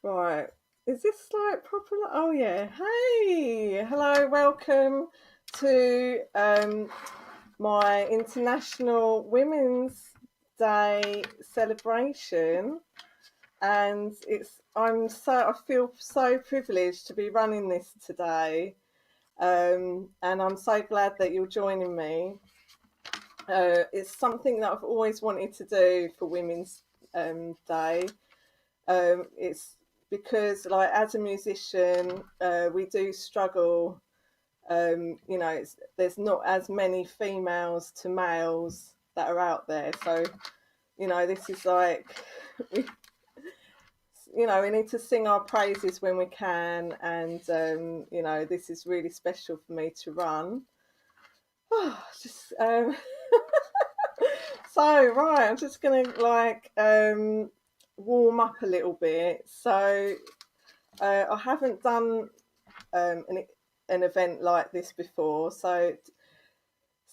Right. Is this like proper? Oh yeah. Hey, hello, welcome to my International Women's Day celebration, and I feel so privileged to be running this today, and I'm so glad that you're joining me. It's something that I've always wanted to do for Women's Day. It's because, like, as a musician, we do struggle. There's not as many females to males that are out there. So, this is like, we, we need to sing our praises when we can. And, this is really special for me to run. Just So, right, I'm just going to warm up a little bit. So, I haven't done an event like this before, so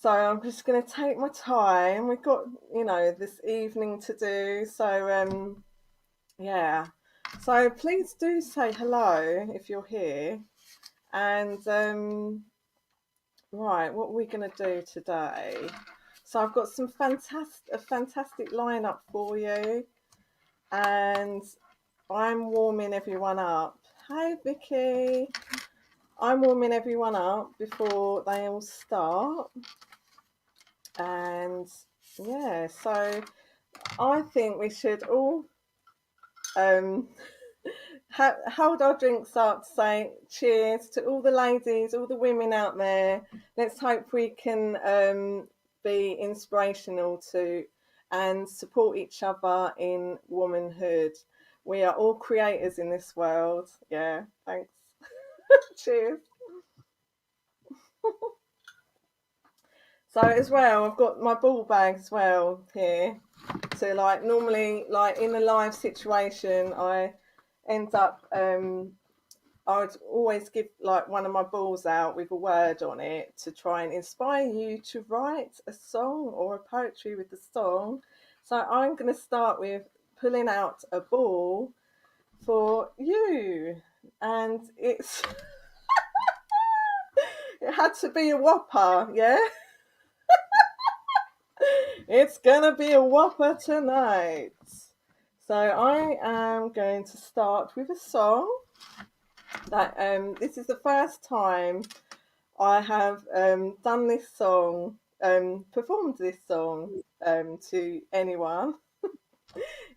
I'm just going to take my time. We've got this evening to do, so yeah. So please do say hello if you're here. And right, what are we going to do today? So I've got a fantastic lineup for you, and I'm warming everyone up. Hi, Vicky. I'm warming everyone up before they all start. And yeah, so I think we should all hold our drinks up, say cheers to all the ladies, all the women out there. Let's hope we can be inspirational to and support each other in womanhood. We are all creators in this world. Yeah, thanks. Cheers. So as well, I've got my ball bag as well here. So normally, in a live situation, I end up I would always give one of my balls out with a word on it to try and inspire you to write a song or a poetry with the song. So I'm going to start with pulling out a ball for you, and it's it had to be a whopper, yeah. It's gonna be a whopper tonight. So I am going to start with a song that this is the first time I have done this song, performed this song to anyone.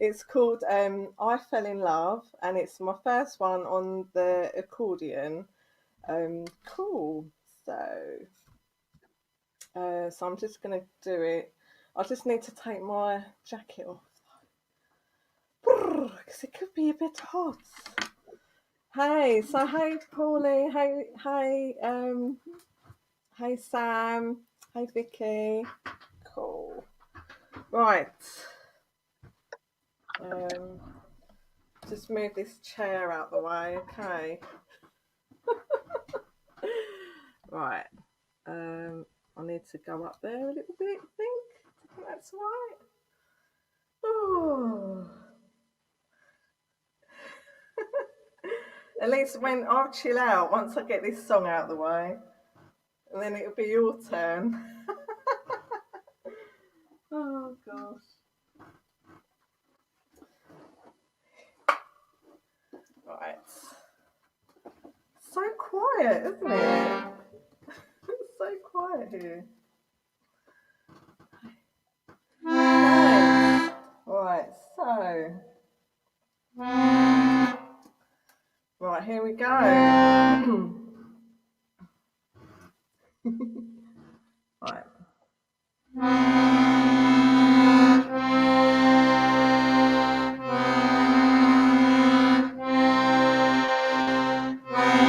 It's called I Fell in Love, and it's my first one on the accordion. Cool. So I'm just gonna do it. I just need to take my jacket off because it could be a bit hot. Hey Pauline, hey Sam, hey Vicky. Cool. Right. Just move this chair out the way, okay. Right. I need to go up there a little bit, I think that's right. Oh. At least when I'll chill out once I get this song out of the way, and then it'll be your turn. Oh gosh. Right. So quiet, isn't it? It's so quiet here. Nice. Right, so. Right, here we go. Right.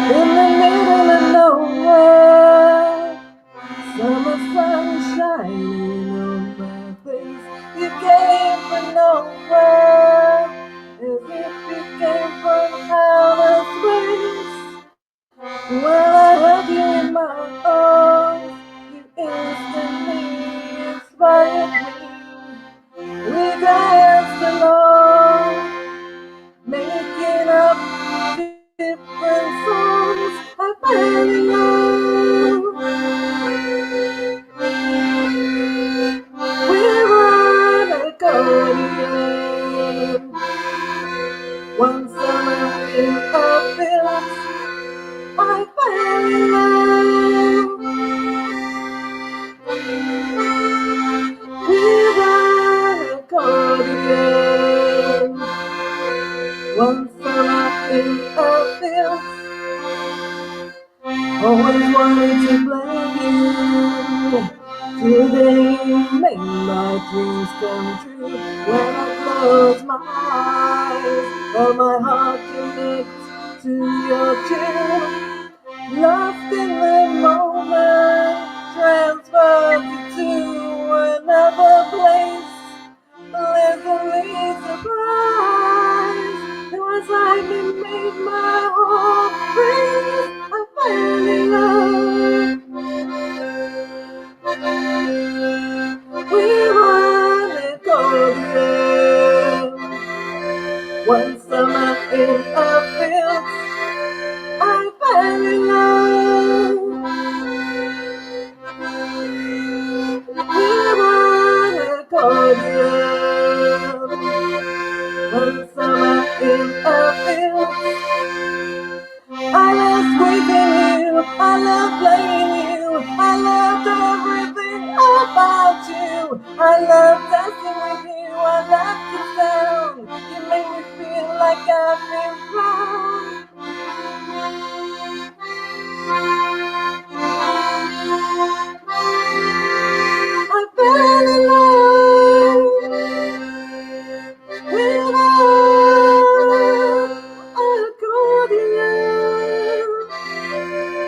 In the middle of nowhere, summer sun shining on my face. You came from nowhere, as if you came from outer space. When I held you in my arms, you instantly inspired always wanted to blame you. Today make my dreams come true. When I close my eyes, but my heart connects to your tune. Lost in the moment, transferred to another place. Pleasantly surprised, it was like it made my heart race. I fell in love. We were golden. One summer in a field, I fell in love. We were golden. One summer in a field, I love squeezing you, I love playing you, I loved everything about you. I love dancing with you, I love the sound. You make me feel like I've been found. I fell in love with a accordion.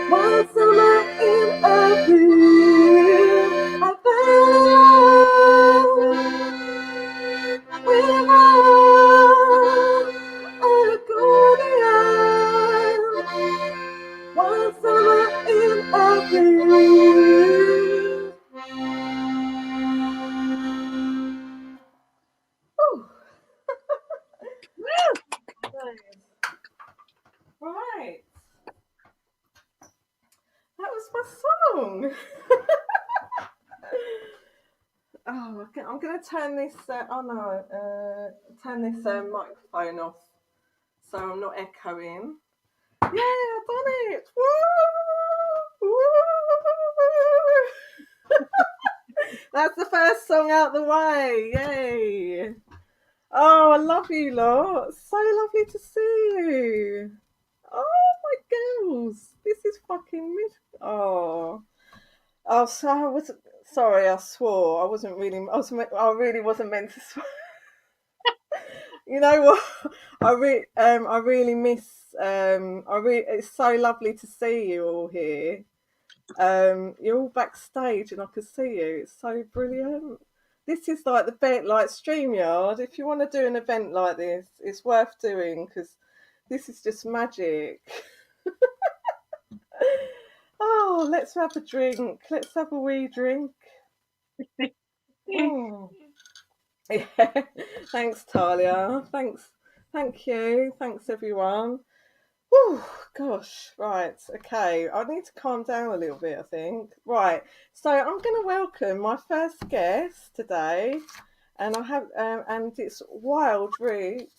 One summer in a field, I fell in love with an accordion. One summer in a field. Right. That was my song. Oh, I'm going to turn this. Turn this microphone off, so I'm not echoing. Yeah, I've done it. Woo! Woo! That's the first song out the way. Yay! Oh, I love you lot. So lovely to see you. Oh my girls, this is fucking oh. Oh, so I was sorry. I swore. I wasn't really. I really wasn't meant to swear. You know what? I really miss. It's so lovely to see you all here. You're all backstage, and I can see you. It's so brilliant. This is like the bit, like StreamYard. If you want to do an event like this, it's worth doing because this is just magic. Oh, let's have a drink. Let's have a wee drink. Oh. Yeah. Thanks, Talia. Thank you. Thanks, everyone. Oh, gosh. Right. Okay. I need to calm down a little bit, I think. Right. So I'm going to welcome my first guest today, and it's Wild Roots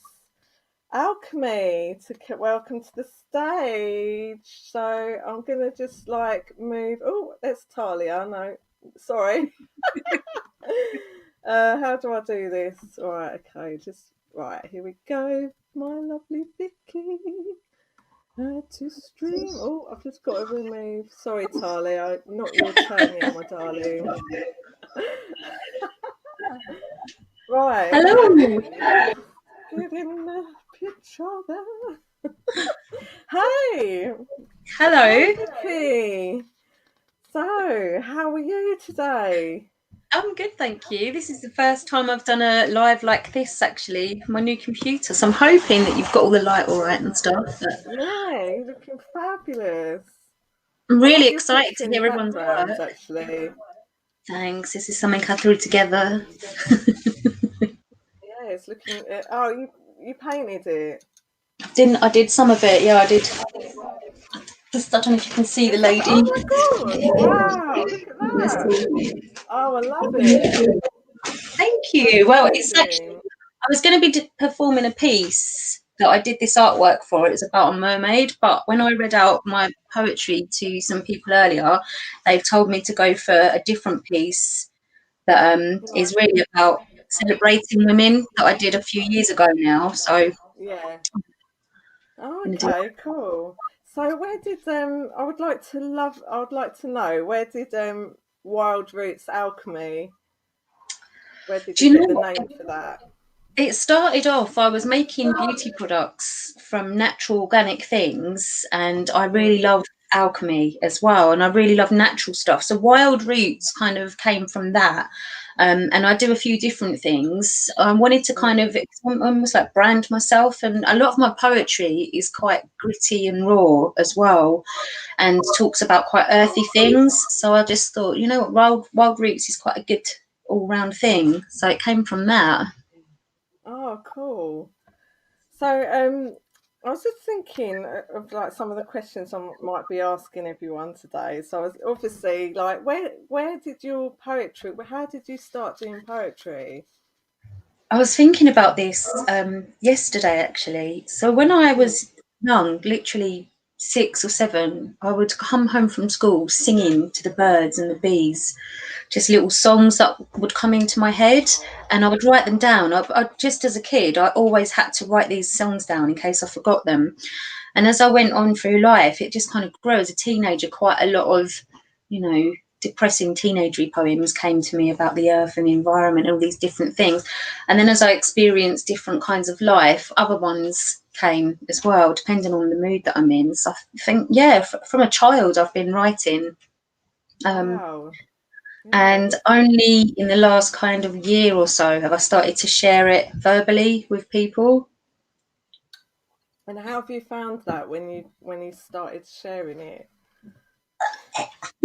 Alchemy to welcome to the stage. So I'm gonna just move. Oh, that's Talia. No, sorry. How do I do this? All right, okay, just right. Here we go. My lovely Vicky. To stream. Oh, I've just got to remove. Sorry, Talia. Not your turn yet, my darling. Right. Hello. Get in the picture there. Hey. Hello. Hi, Vicky. So, how are you today? I'm good, thank you. This is the first time I've done a live like this, actually, my new computer. So I'm hoping that you've got all the light all right and stuff. But Yeah, you're looking fabulous. I'm I love really your excited picture to in hear the everyone's background, work. actually. Thanks. This is something I threw together. Yeah, it's looking. Oh, you painted it. I did some of it. Yeah, I did. Just I don't know if you can see the lady. Oh my gosh! Wow, look at that. Oh, I love it. Thank That's you. Well, it's actually. amazing. I was going to be performing a piece that I did this artwork for. It was about a mermaid, but when I read out my poetry to some people earlier, they've told me to go for a different piece that is really about celebrating women that I did a few years ago now. So Yeah. Oh, okay, cool. So where did I would like to know, where did Wild Roots Alchemy, where did Do you you get the know what? name for that? It started off, I was making beauty products from natural organic things, and I really Mm, love alchemy as well, and I really love natural stuff. So Wild Roots kind of came from that. And I do a few different things. I wanted to kind mm. of almost like brand myself, and a lot of my poetry is quite gritty and raw as well, and talks about quite earthy things. So I just thought, you know what, Wild Roots is quite a good all-round thing. So it came from that. Oh, cool. So, I was just thinking of like some of the questions I might be asking everyone today. So, I was obviously like, where did your poetry? How did you start doing poetry? I was thinking about this yesterday, actually. So when I Mm. was young, literally 6 or 7, I would come home from school singing to the birds and the bees, just little songs that would come into my head, and I would write them down. Just as a kid, I always had to write these songs down in case I forgot them. And as I went on through life, it just kind of grew. As a teenager, quite a lot of, you know, depressing teenagey poems came to me about the earth and the environment and all these different things. And then as I experienced different kinds of life, other ones came as well, depending on the mood that I'm in. So I think, yeah, from a child, I've been writing. Um, Wow. Yeah. and only in the last kind of year or so have I started to share it verbally with people. And how have you found that when you started sharing it?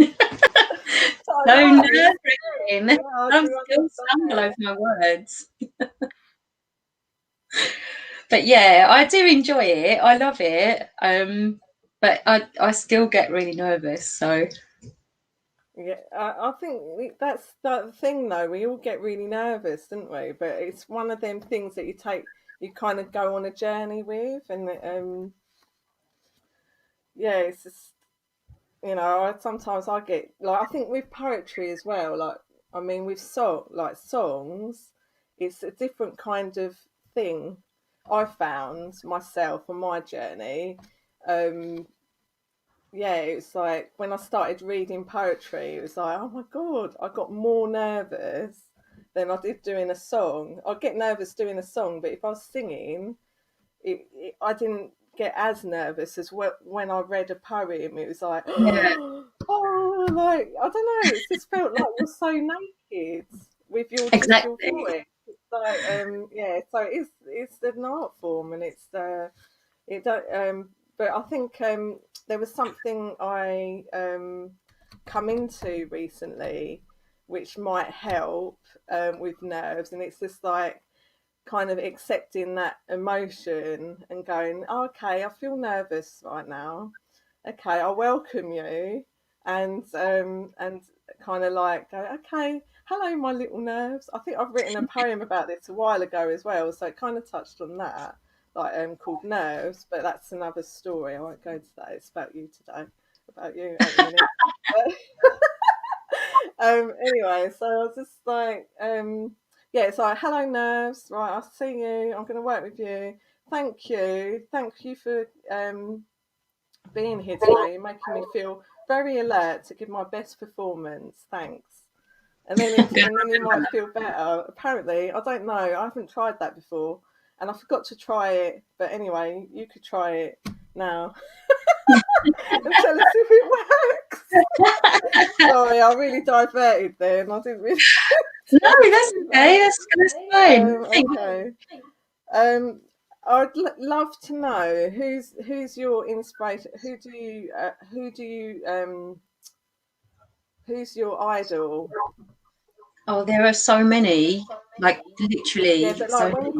I So know. nerve-wracking. Yeah, I I'm do still stumble understand. over my words. But yeah, I do enjoy it. I love it. But I still get really nervous. So Yeah, I think that's the thing, though. We all get really nervous, don't we? But it's one of them things that you kind of go on a journey with, and yeah, it's just sometimes I get like I think with poetry as well. Like I mean, with songs, it's a different kind of thing. I found myself on my journey. Um, yeah, it's like when I started reading poetry, it was like, oh my God, I got more nervous than I did doing a song. I get nervous doing a song, but if I was singing, I didn't get as nervous as when I read a poem. It was like, yeah, oh, like, I don't know, it just felt like you're so naked with your exactly. voice. It's like, yeah, so it's an art form, and it don't but I think there was something I come into recently which might help with nerves, and it's just like kind of accepting that emotion and going, oh, okay, I feel nervous right now, okay, I welcome you, and kind of like go, okay, hello my little nerves. I think I've written a poem about this a while ago as well, so it kind of touched on that, like called Nerves, but that's another story. I won't go into that. It's about you today, about you at the minute. Anyway, so I was just like, yeah, it's like, hello, nerves. Right, I see you. I'm going to work with you. Thank you for being here today. You're making me feel very alert to give my best performance. Thanks. And then you might feel better. Apparently, I don't know. I haven't tried that before, and I forgot to try it. But anyway, you could try it now and tell us if it works. Sorry, I really diverted there, and I didn't really No, to that's do okay. that. That's fine. I think Okay. Um, love to know who's your inspiration. Who's your idol? oh, there are so many, like Yeah, literally but so like many.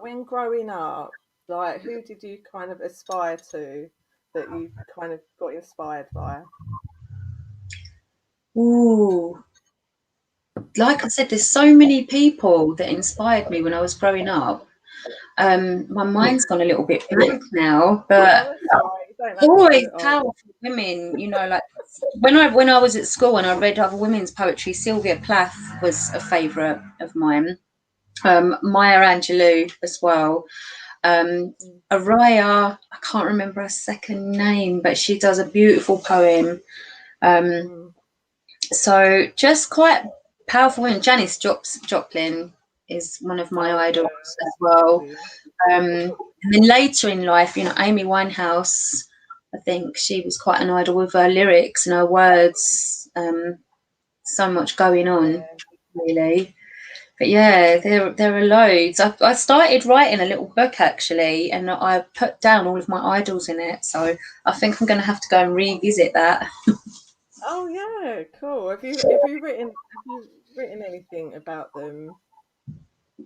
when growing up, like who did you kind of aspire to that you kind of got inspired by? Ooh, like I said, there's so many people that inspired me when I was growing up. My mind's gone a little bit blank now, Oh, but that's all right. You don't have always to. Oh, powerful women, you know, like when I was at school and I read other women's poetry, Sylvia Plath was a favourite of mine. Maya Angelou as well. Araya, I can't remember her second name, but she does a beautiful poem. So just quite powerful. And Janis Joplin is one of my idols as well. And then later in life, Amy Winehouse, I think she was quite an idol with her lyrics and her words. So much going on, really. But yeah, there are loads. I started writing a little book actually, and I put down all of my idols in it. So I think I'm going to have to go and revisit that. Oh yeah, cool. Have you written anything about them?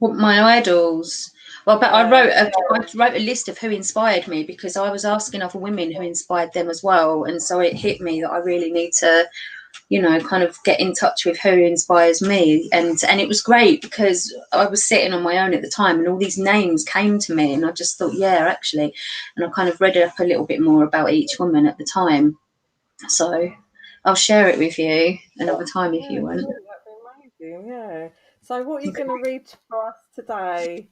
My idols. Well, but I Yeah. wrote a list of who inspired me because I was asking other women who inspired them as well, and so it hit me that I really need to, kind of get in touch with who inspires me. And it was great because I was sitting on my own at the time, and all these names came to me, and I just thought, yeah, actually, and I kind of read up a little bit more about each woman at the time. So I'll share it with you another time if Yeah, you want. cool. That'd be amazing. Yeah. So, what are you going to read for us today?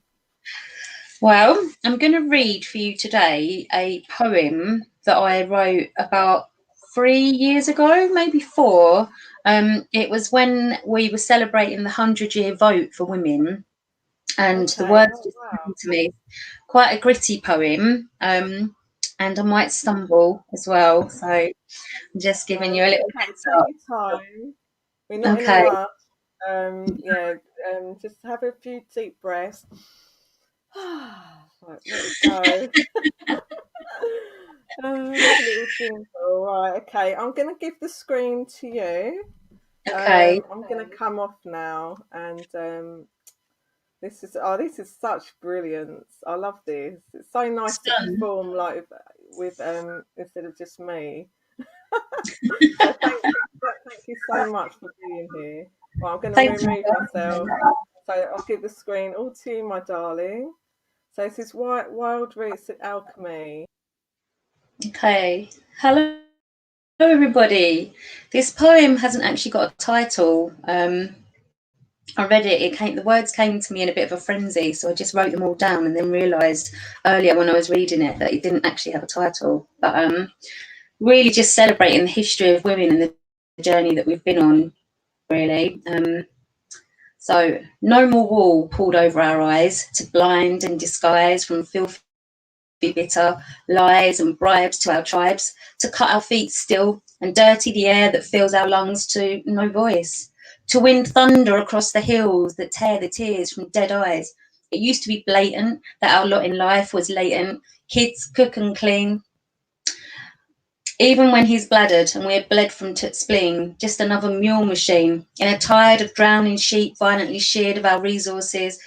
Well, I'm going to read for you today a poem that I wrote about 3 years ago, maybe four. It was when we were celebrating the 100-year vote for women, and the Okay. words Oh, just wow. came to me. Quite a gritty poem, and I might stumble as well. So I'm just No, giving you a that's little okay. heads Take up. your time. We're not in a Okay. rush. Yeah. Just have a few deep breaths. Right, let it go. Have a little jingle. Right. Okay. I'm going to give the screen to you. Okay. I'm going to come off now, and this is such brilliance. I love this. It's so nice to Sun. perform like with instead of just me. So thank you so much for being here. Well, I'm going to Thank you. remove myself. So I'll give the screen all to you, my darling. So this is Wild Roots of Alchemy. Okay. Hello, everybody. This poem hasn't actually got a title. I read it. The words came to me in a bit of a frenzy, so I just wrote them all down, and then realised earlier when I was reading it that it didn't actually have a title. But really, just celebrating the history of women and the journey that we've been on. Really. So no more wool pulled over our eyes to blind and disguise from filthy bitter lies and bribes to our tribes, to cut our feet still and dirty the air that fills our lungs to no voice, to wind thunder across the hills that tear the tears from dead eyes. It used to be blatant that our lot in life was latent. Kids cook and clean, even when he's bladdered and we're bled from spleen, just another mule machine in a tide of drowning sheep violently sheared of our resources,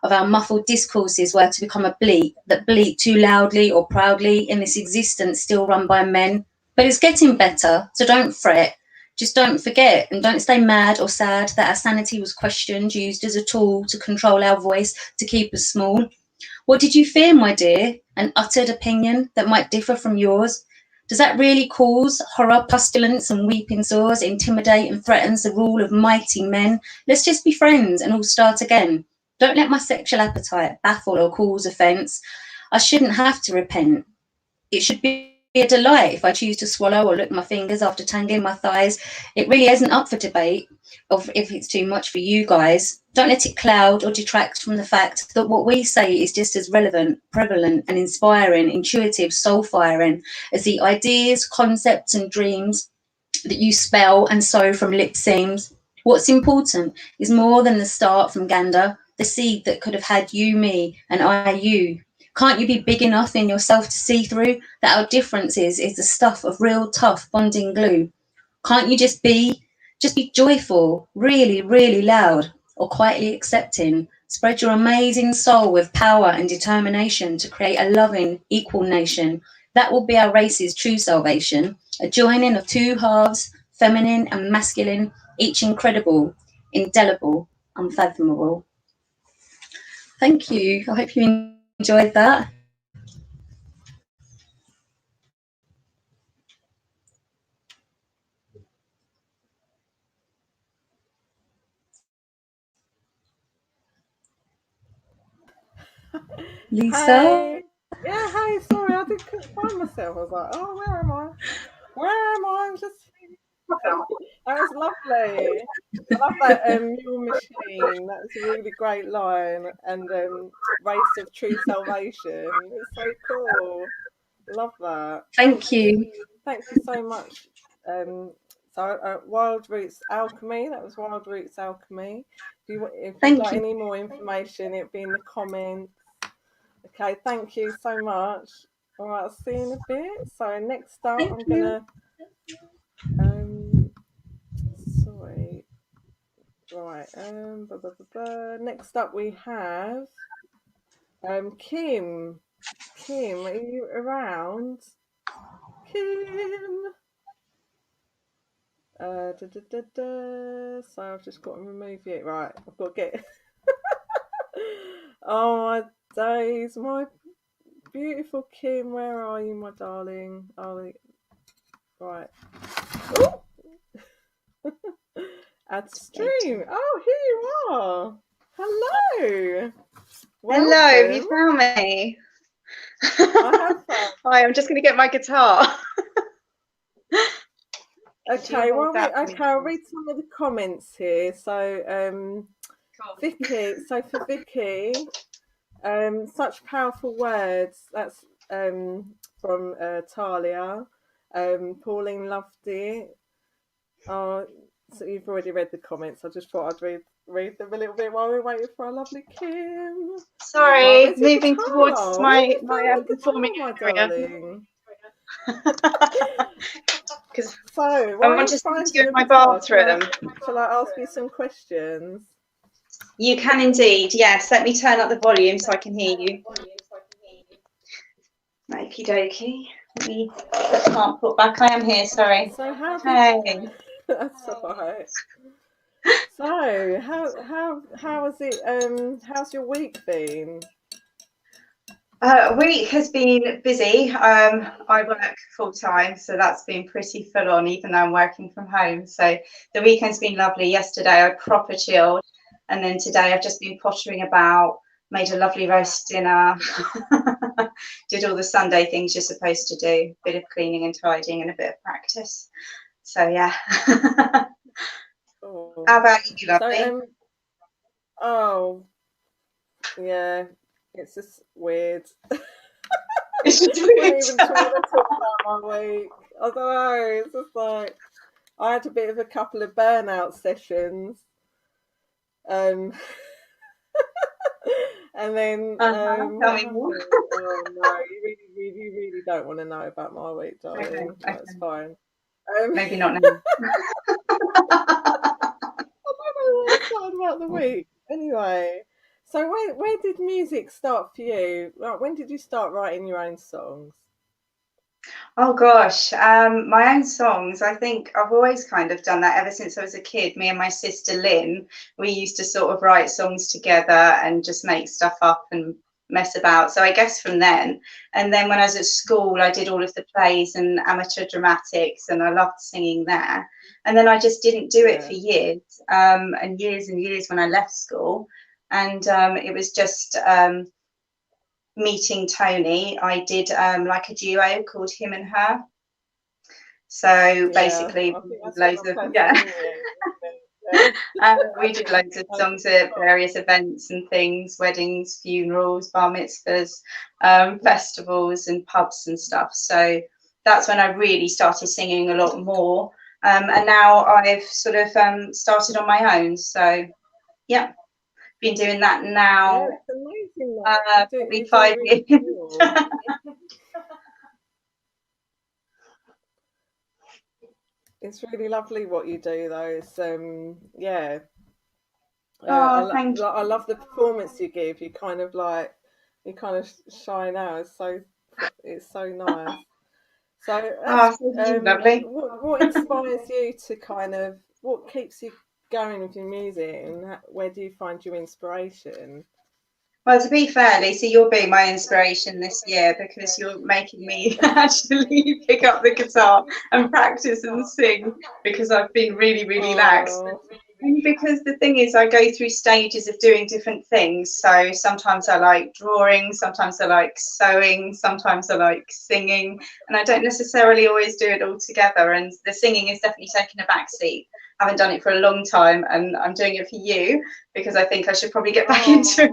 of our muffled discourses were to become a bleat that bleat too loudly or proudly in this existence still run by men. But it's getting better, so don't fret. Just don't forget and don't stay mad or sad that our sanity was questioned, used as a tool to control our voice, to keep us small. What did you fear, my dear? An uttered opinion that might differ from yours? Does that really cause horror, pestilence, and weeping sores, intimidate and threatens the rule of mighty men? Let's just be friends and all start again. Don't let my sexual appetite baffle or cause offence. I shouldn't have to repent. It should be a delight if I choose to swallow or lick my fingers after tangling my thighs. It really isn't up for debate of if it's too much for you guys. Don't let it cloud or detract from the fact that what we say is just as relevant, prevalent, and inspiring, intuitive, soul firing as the ideas, concepts, and dreams that you spell and sow from lip seams. What's important is more than the start from Gander, the seed that could have had you, me, and I, you. Can't you be big enough in yourself to see through that our differences is the stuff of real tough bonding glue? Can't you just be joyful, really, really loud, or quietly accepting? Spread your amazing soul with power and determination to create a loving, equal nation. That will be our race's true salvation. A joining of two halves, feminine and masculine, each incredible, indelible, unfathomable. Thank you. I hope you enjoyed that. Lisa. Hey. Yeah, hey, sorry, couldn't find myself. I was like, oh, where am I? Where am I? I'm just that was lovely. I love that Mule Machine. That's a really great line. And Race of True Salvation. It's so cool. Love that. Thank you. Thank you so much. Wild Roots Alchemy. That was Wild Roots Alchemy. If you'd Thank like you. any more information, it'll be in the comments. Okay, thank you so much. All right, I'll see you in a bit. So next up, Thank I'm you. gonna sorry. Right. Next up, we have Kim. Kim, are you around? Kim. So I've just got to remove it. Right, I've got to get. Oh my days, my beautiful Kim, where are you, my darling? Right. Add stream. Oh, here you are. Hello. Welcome. Hello, have you found me? I have found. Hi, I'm just going to get my guitar. Okay, well, I'll read some of the comments here. So, Vicky. So for Vicky, such powerful words. That's from Talia. Pauline loved it. So you've already read the comments. I just thought I'd read them a little bit while we're waiting for our lovely Kim. Sorry, moving towards my performing my area. darling. Because So, I want to find you in my bathroom. Shall I ask you some questions? You can indeed, yes. Let me turn up the volume so I can hear you. Okie dokie. Let me can't put back. I am here. Sorry. So how? Hey. That's all right. So how is it? How's your week been? Week has been busy. I work full time, so that's been pretty full on, even though I'm working from home. So the weekend's been lovely. Yesterday I proper chilled, and then today I've just been pottering about, made a lovely roast dinner, did all the Sunday things you're supposed to do, bit of cleaning and tidying and a bit of practice. So yeah. Oh. How about you, lovely? So, oh, yeah, it's just weird. It's just I weird. even want to talk about my week. I don't know. It's just like I had a bit of a couple of burnout sessions, and then Tell me more. oh no, you really don't want to know about my week, darling. Okay. That's fine. Maybe not now. I don't know what I started about the week. Anyway, so where did music start for you? Like, when did you start writing your own songs? Oh gosh, my own songs. I think I've always kind of done that ever since I was a kid. Me and my sister Lynn, we used to sort of write songs together and just make stuff up and mess about. So I guess from then, and then when I was at school, I did all of the plays and amateur dramatics, and I loved singing there. And then I just didn't do it for years, and years when I left school, and it was just. Meeting Tony, I did like a duo called Him and Her. So basically, loads of we did loads of songs at various events and things, weddings, funerals, bar mitzvahs, festivals, and pubs and stuff. So that's when I really started singing a lot more. And now I've sort of started on my own. So yeah. Been doing that now. Yeah, it's amazing. Probably 5 years. Cool. It's really lovely what you do, though. It's yeah. I love the performance you give. You kind of shine out. It's so nice. So that's lovely. What inspires you to what keeps you going with your music, and where do you find your inspiration? Well, to be fair, Lisa, you're being my inspiration this year because you're making me actually pick up the guitar and practice and sing because I've been really lax. Only because the thing is, I go through stages of doing different things. So sometimes I like drawing, sometimes I like sewing, sometimes I like singing, and I don't necessarily always do it all together. And the singing is definitely taking a back seat. I haven't done it for a long time, and I'm doing it for you because I think I should probably get back into it.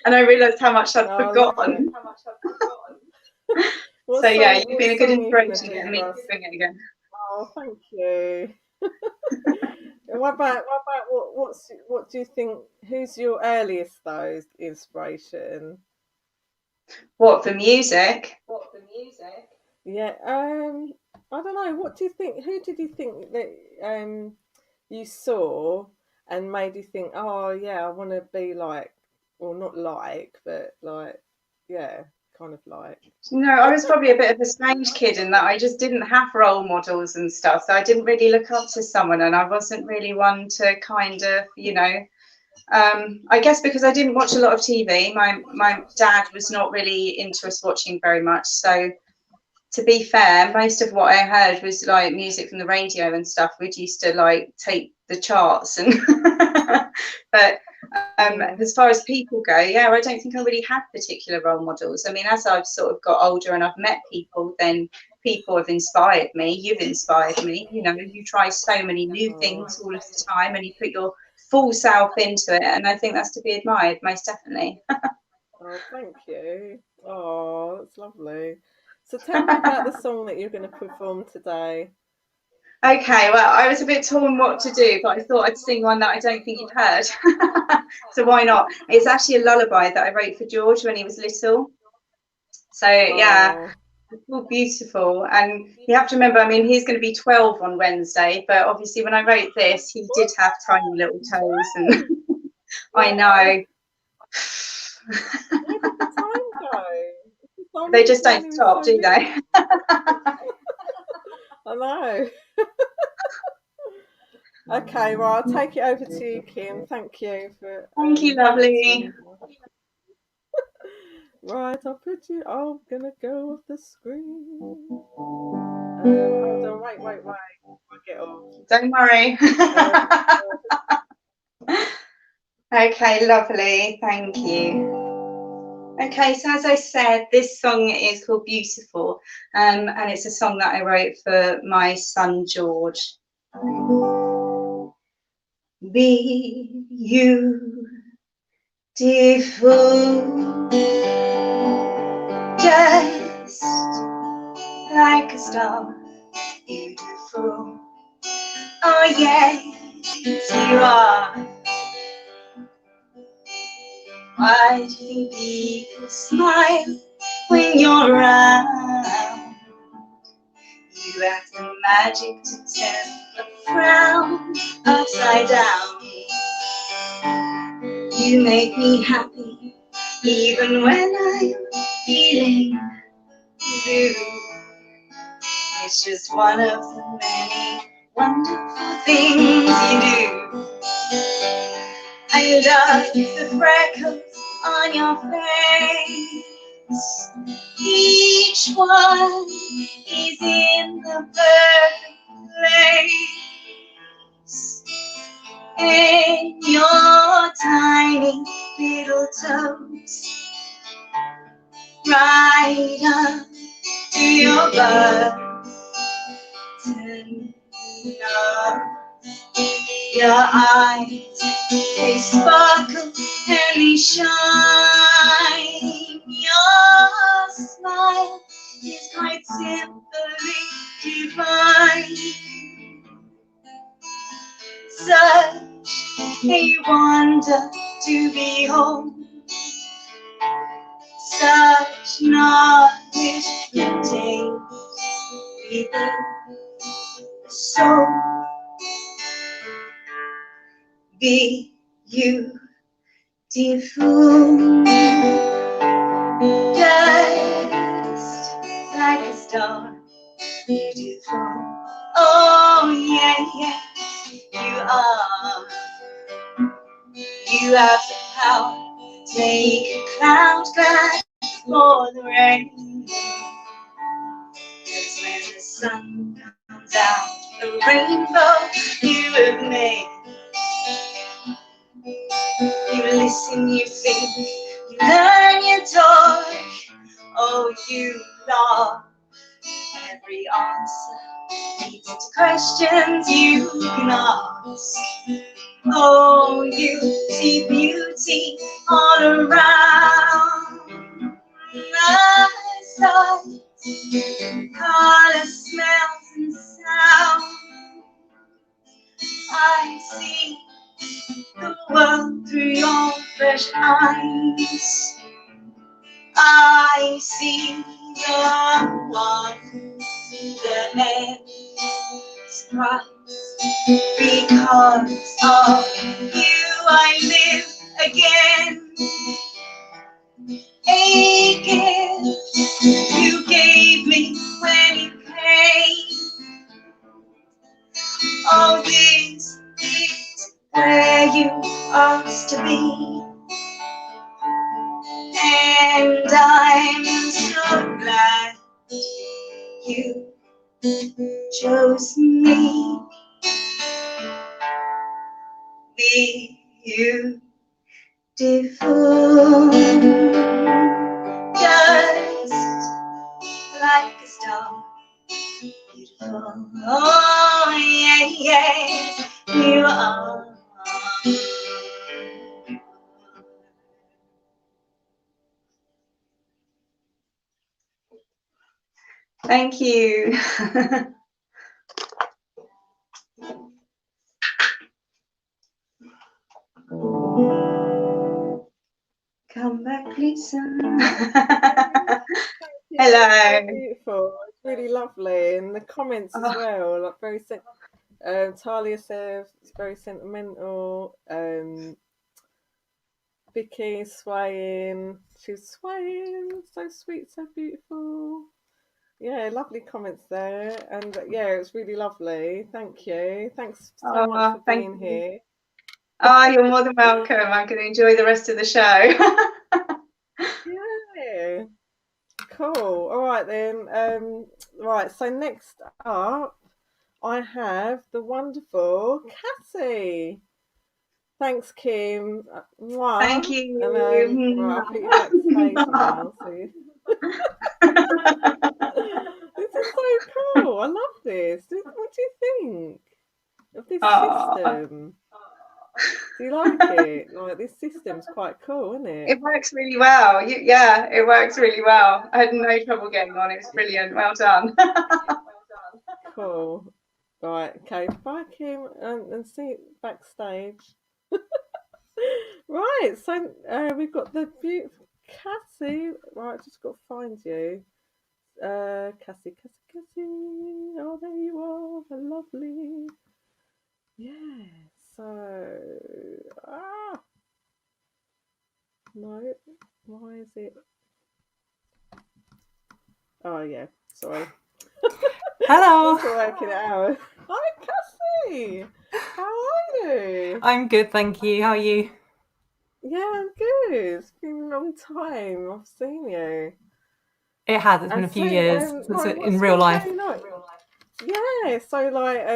And I realised how much I'd forgotten. So yeah, you've been a good inspiration getting me to sing it again. Oh, thank you. What do you think? Who's your earliest inspiration? What for music? Yeah. I don't know. What do you think? Who did you think that you saw and made you think, oh yeah, I want to be like, or not like, but like, yeah, kind of like. No, I was probably a bit of a strange kid in that I just didn't have role models and stuff. So I didn't really look up to someone, and I wasn't really one to kind of, I guess because I didn't watch a lot of TV. My dad was not really into us watching very much. So to be fair, most of what I heard was like music from the radio and stuff. We'd used to like tape the charts and but as far as people go, yeah, I don't think I really had particular role models. I mean, as I've sort of got older and I've met people, then people have inspired me. You've inspired me. You try so many new things all of the time, and you put your full self into it, and I think that's to be admired, most definitely. Oh, thank you. Oh, that's lovely. So tell me about the song that you're going to perform today. Okay, well, I was a bit torn what to do, but I thought I'd sing one that I don't think you've heard. So why not? It's actually a lullaby that I wrote for George when he was little. So yeah, it's all beautiful. And you have to remember, I mean, he's going to be 12 on Wednesday, but obviously when I wrote this, he did have tiny little toes, and I know. Where did the time go? They just don't stop, do they? I know. Okay, well, I'll take it over to you, Kim. Thank you for. Thank you, lovely. Right, I'm gonna go off the screen. Hold on, wait. I'll get off. Don't worry. Okay, lovely. Thank you. Okay, so as I said, this song is called Beautiful, and it's a song that I wrote for my son George. Be beautiful, just like a star. Beautiful, oh yes, you are. Why do people smile when you're around? You have the magic to turn a frown upside down. You make me happy even when I'm feeling blue. It's just one of the many wonderful things you do. I love the freckles on your face. Each one is in the perfect place. And your tiny little toes right up to your button nose. Your eyes, they sparkle and they shine. Your smile is quite simply divine. Such a wonder to behold. Such knowledge contained within the soul. Be beautiful, just like a star. Beautiful, oh yeah, you are. You have the power to make a cloud glad for the rain. 'Cause when the sun comes out the rainbow you have made. You listen, you think, you learn, you talk. Oh, you love. Every answer leads to questions you can ask. Oh, you see beauty all around. The sights, color, smells, and sound. I see the world through your fresh eyes. I see the one, the endless price. Because of you, I live again. A gift you gave me when you came. Oh, this is where you asked to be. And I'm so glad you chose me. Beautiful, just like a star. Beautiful, oh yeah, yeah, you are. Thank you. Come back, listen. Hello. So beautiful. It's really lovely, and the comments as well. Like very Talia says it's very sentimental. Vicky swaying. She's swaying. So sweet, so beautiful. Yeah, lovely comments there, and yeah, it's really lovely. Thank you. Thanks so much for being here. Oh, you're more than welcome. I'm going to enjoy the rest of the show. Yeah. Cool. All right then. Right. So next up, I have the wonderful Cassie. Thanks, Kim. Mwah. Thank you. And right, I'll put you backstage now. So this is so cool. I love this. What do you think of this system? Do you like it? Like, this system's quite cool, isn't it? It works really well. Yeah, it works really well. I had no trouble getting on. It was brilliant. Well done. Cool. Right. Okay. Bye, Kim, and see you backstage. Right. So we've got the beautiful Cassie. Right. Just got to find you. Cassie. Oh, there you are. Lovely. Yeah. So, no, why is it? Oh yeah, sorry. Hello. Just working it out. Hi, Cassie. How are you? I'm good, thank you. How are you? Yeah, I'm good. It's been a long time. I've seen you. It has. It's been a few years since in real life. Yeah. So like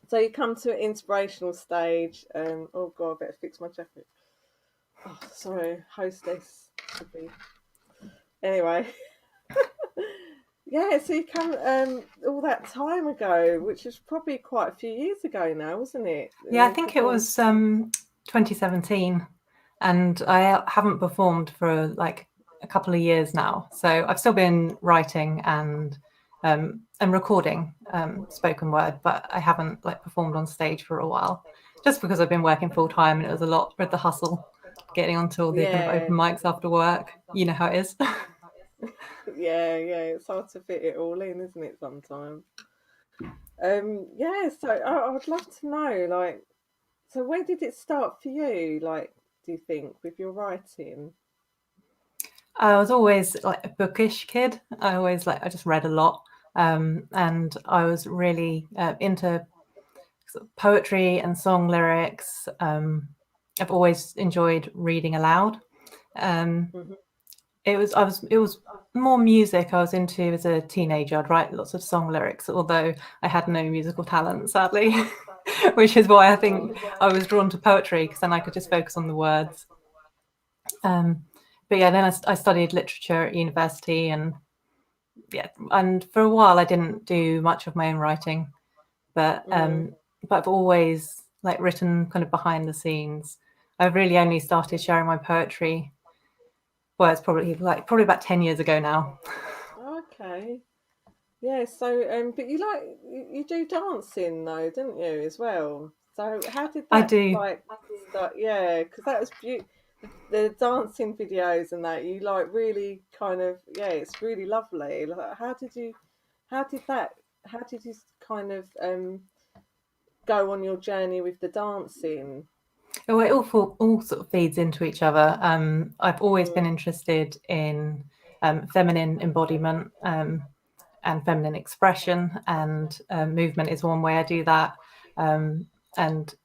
so you come to an inspirational stage. Oh god, I better fix my jacket. Oh, sorry, hostess. Anyway. Yeah, so you come all that time ago, which was probably quite a few years ago now, wasn't it? Yeah, I think it was 2017, and I haven't performed for like a couple of years now. So I've still been writing and recording spoken word, but I haven't like performed on stage for a while, just because I've been working full time and it was a lot with the hustle, getting onto all the kind of open mics after work. You know how it is. Yeah, it's hard to fit it all in, isn't it, sometimes? Yeah, so I'd love to know, like, so where did it start for you, like, do you think, with your writing? I was always like a bookish kid. I just read a lot, and I was really into sort of poetry and song lyrics. I've always enjoyed reading aloud. it was more music I was into as a teenager. I'd write lots of song lyrics, although I had no musical talent, sadly, which is why I think I was drawn to poetry, because then I could just focus on the words. But yeah, then I studied literature at university, and for a while I didn't do much of my own writing, but I've always like written kind of behind the scenes. I've really only started sharing my poetry, well, it's probably about 10 years ago now. Okay. Yeah, so but you do dancing though, don't you, as well? So how did that I do. start? Yeah, because that was beautiful. The dancing videos and that you like really kind of, yeah, it's really lovely. Like, how did you kind of go on your journey with the dancing? Oh, it all sort of feeds into each other. I've always been interested in feminine embodiment and feminine expression, and movement is one way I do that, and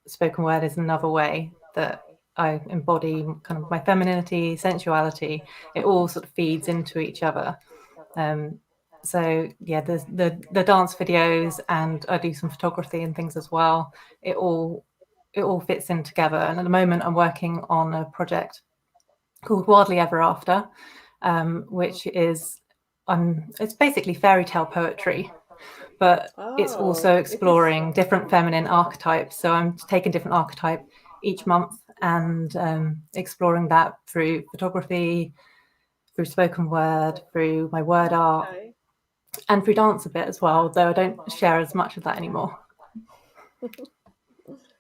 spoken word is another way that I embody kind of my femininity, sensuality. It all sort of feeds into each other. So yeah, the dance videos, and I do some photography and things as well. It all fits in together. And at the moment, I'm working on a project called Wildly Ever After, which is it's basically fairy tale poetry, but it's also exploring different feminine archetypes. So I'm taking different archetype each month and exploring that through photography, through spoken word, through my word art, and through dance a bit as well, though I don't share as much of that anymore.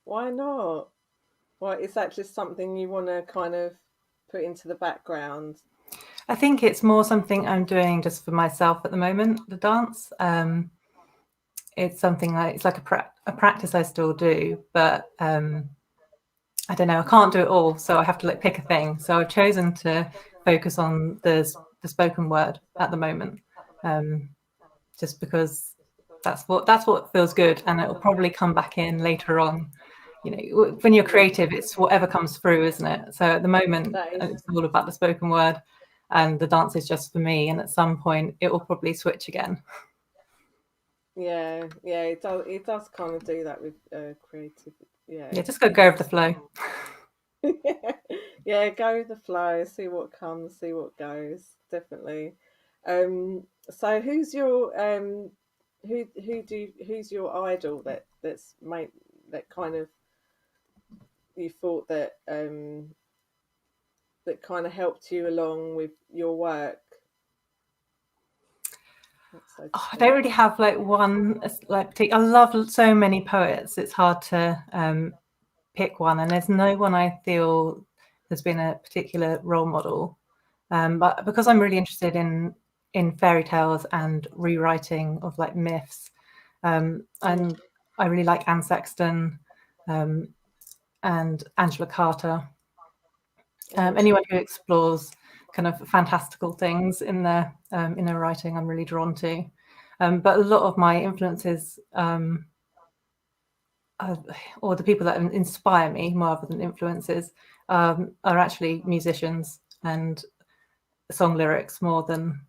Why not? Well, is that just something you want to kind of put into the background? I think it's more something I'm doing just for myself at the moment, the dance. It's something it's like a practice I still do, but I don't know, I can't do it all, so I have to pick a thing. So I've chosen to focus on the spoken word at the moment, just because that's what feels good, and it'll probably come back in later on. You know, when you're creative, it's whatever comes through, isn't it? So at the moment, it's all about the spoken word, and the dance is just for me. And at some point, it will probably switch again. Yeah, it does. It does kind of do that with creative. Yeah, Just go with the flow. Yeah, go with the flow. See what comes. See what goes. Definitely. So who's your who's your idol that's made that kind of you thought that that kind of helped you along with your work? I don't really have one I love so many poets. It's hard to pick one, and there's no one I feel has been a particular role model. But because I'm really interested in fairy tales and rewriting of myths, and I really like Anne Sexton and Angela Carter. Anyone who explores kind of fantastical things in their writing, I'm really drawn to. But a lot of my influences, or the people that inspire me more than influences, are actually musicians and song lyrics more than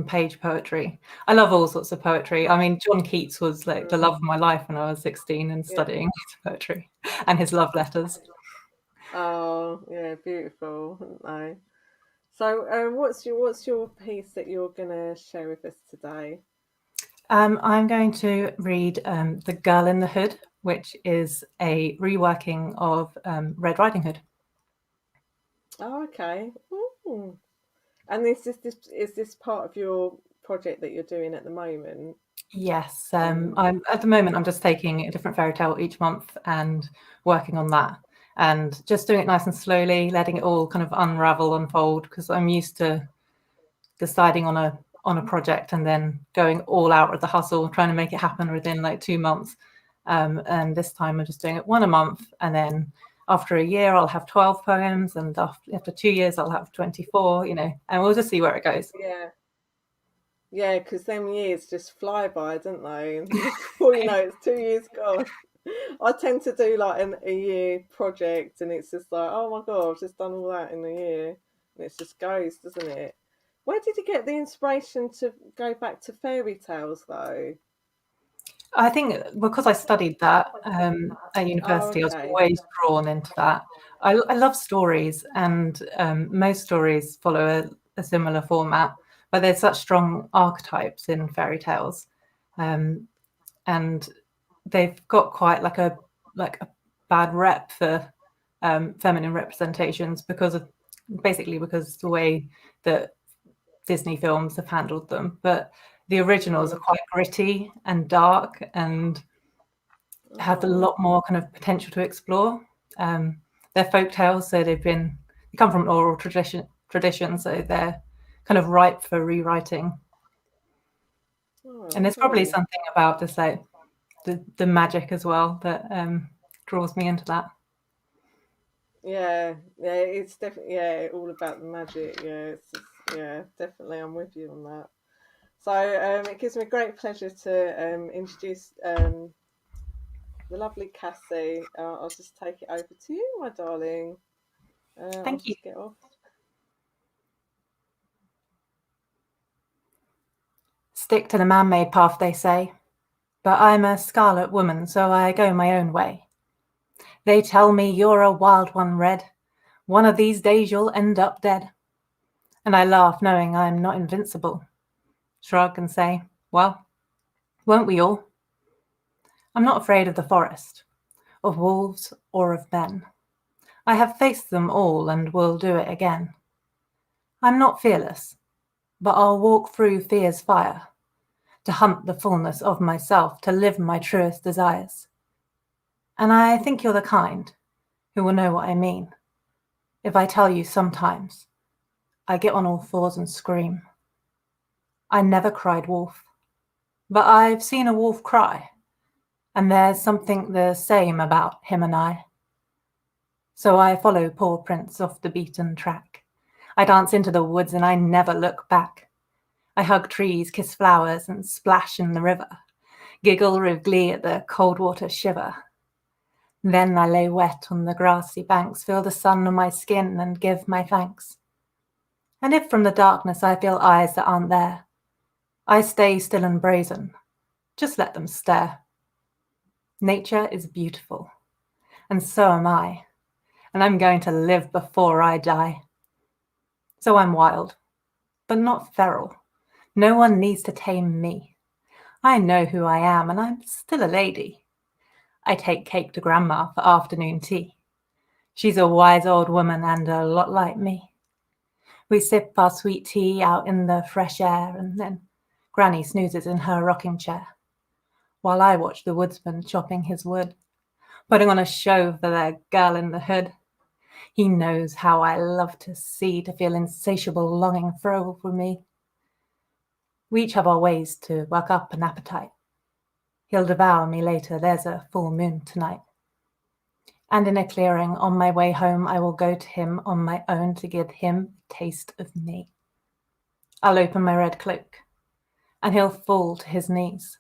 page poetry. I love all sorts of poetry. I mean, John Keats was the love of my life when I was 16 and studying poetry and his love letters. Oh yeah, beautiful, aren't they? So, what's your piece that you're gonna share with us today? I'm going to read "The Girl in the Hood," which is a reworking of Red Riding Hood. Oh, okay. Ooh. And is this part of your project that you're doing at the moment? Yes, I'm at the moment. I'm just taking a different fairy tale each month and working on that, and just doing it nice and slowly, letting it all kind of unravel, unfold. Because I'm used to deciding on a project and then going all out with the hustle, trying to make it happen within 2 months. And this time I'm just doing it one a month, and then after a year I'll have 12 poems, and after 2 years I'll have 24. And we'll just see where it goes. Yeah, because them years just fly by, don't they? And before you know it's 2 years gone. I tend to do a year project, and it's just oh my god, I've just done all that in a year. and it just goes, doesn't it? Where did you get the inspiration to go back to fairy tales, though? I think because I studied that at university, I was Okay. always drawn into that. I love stories, and most stories follow a similar format, but there's such strong archetypes in fairy tales, and they've got quite like a bad rep for feminine representations because the way that Disney films have handled them. But the originals are quite gritty and dark and have a lot more kind of potential to explore. They're folk tales, so they come from an oral tradition, so they're kind of ripe for rewriting. And there's probably something about this, like the magic as well, that draws me into that. Yeah, it's definitely all about the magic. Yeah, it's just, definitely, I'm with you on that. So it gives me great pleasure to introduce the lovely Cassie. I'll just take it over to you, my darling. Thank you. Just get off. Stick to the man-made path, they say, but I'm a scarlet woman, so I go my own way. They tell me you're a wild one, Red. One of these days you'll end up dead. And I laugh, knowing I'm not invincible. Shrug and say, well, won't we all? I'm not afraid of the forest, of wolves or of men. I have faced them all and will do it again. I'm not fearless, but I'll walk through fear's fire, to hunt the fullness of myself, to live my truest desires. And I think you're the kind who will know what I mean if I tell you sometimes I get on all fours and scream. I never cried wolf, but I've seen a wolf cry, and there's something the same about him and I. So I follow poor Prince off the beaten track. I dance into the woods and I never look back. I hug trees, kiss flowers, and splash in the river, giggle with glee at the cold water shiver. Then I lay wet on the grassy banks, feel the sun on my skin and give my thanks. And if from the darkness I feel eyes that aren't there, I stay still and brazen, just let them stare. Nature is beautiful, and so am I, and I'm going to live before I die. So I'm wild, but not feral. No one needs to tame me. I know who I am, and I'm still a lady. I take cake to Grandma for afternoon tea. She's a wise old woman and a lot like me. We sip our sweet tea out in the fresh air, and then Granny snoozes in her rocking chair, while I watch the woodsman chopping his wood, putting on a show for the girl in the hood. He knows how I love to feel insatiable longing throw over me. We each have our ways to work up an appetite. He'll devour me later, there's a full moon tonight. And in a clearing on my way home, I will go to him on my own to give him a taste of me. I'll open my red cloak, and he'll fall to his knees.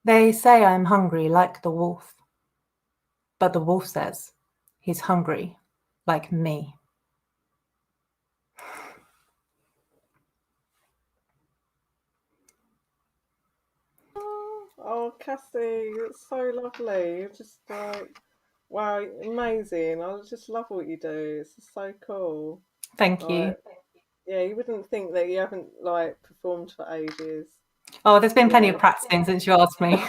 They say I'm hungry like the wolf, but the wolf says he's hungry like me. Oh, Cassie, it's so lovely. You're just like, wow, amazing. I just love what you do. It's just so cool. Thank you. Yeah, you wouldn't think that you haven't like performed for ages. Oh, there's been plenty of practicing since you asked me.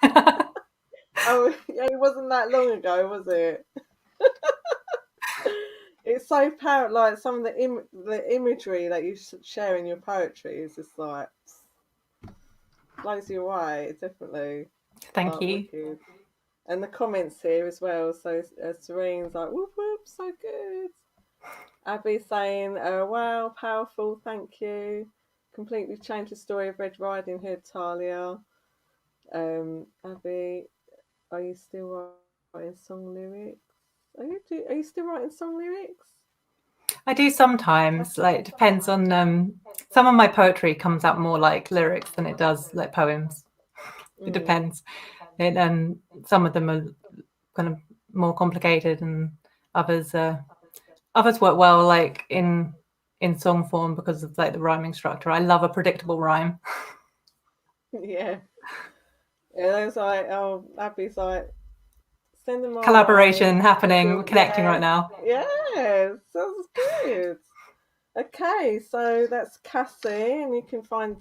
Oh, yeah, it wasn't that long ago, was it? It's so powerful. Like some of the imagery that you share in your poetry is just like blows you away. Definitely. Thank you. Wicked. And the comments here as well. So Serene's like, whoop whoop, so good. Abby saying, wow, powerful, thank you. Completely changed the story of Red Riding Hood, Talia. Abby, are you still writing song lyrics? Are you still writing song lyrics? I do sometimes. Like, it depends on some of my poetry comes out more like lyrics than it does like poems. It depends. Some of them are kind of more complicated, and others are Others work well like in song form because of like the rhyming structure. I love a predictable rhyme. Yeah. Yeah, there's like, oh, Abby's like, send them my Collaboration way. happening, connecting right now. Yeah, sounds good. Okay, so that's Cassie, and you can find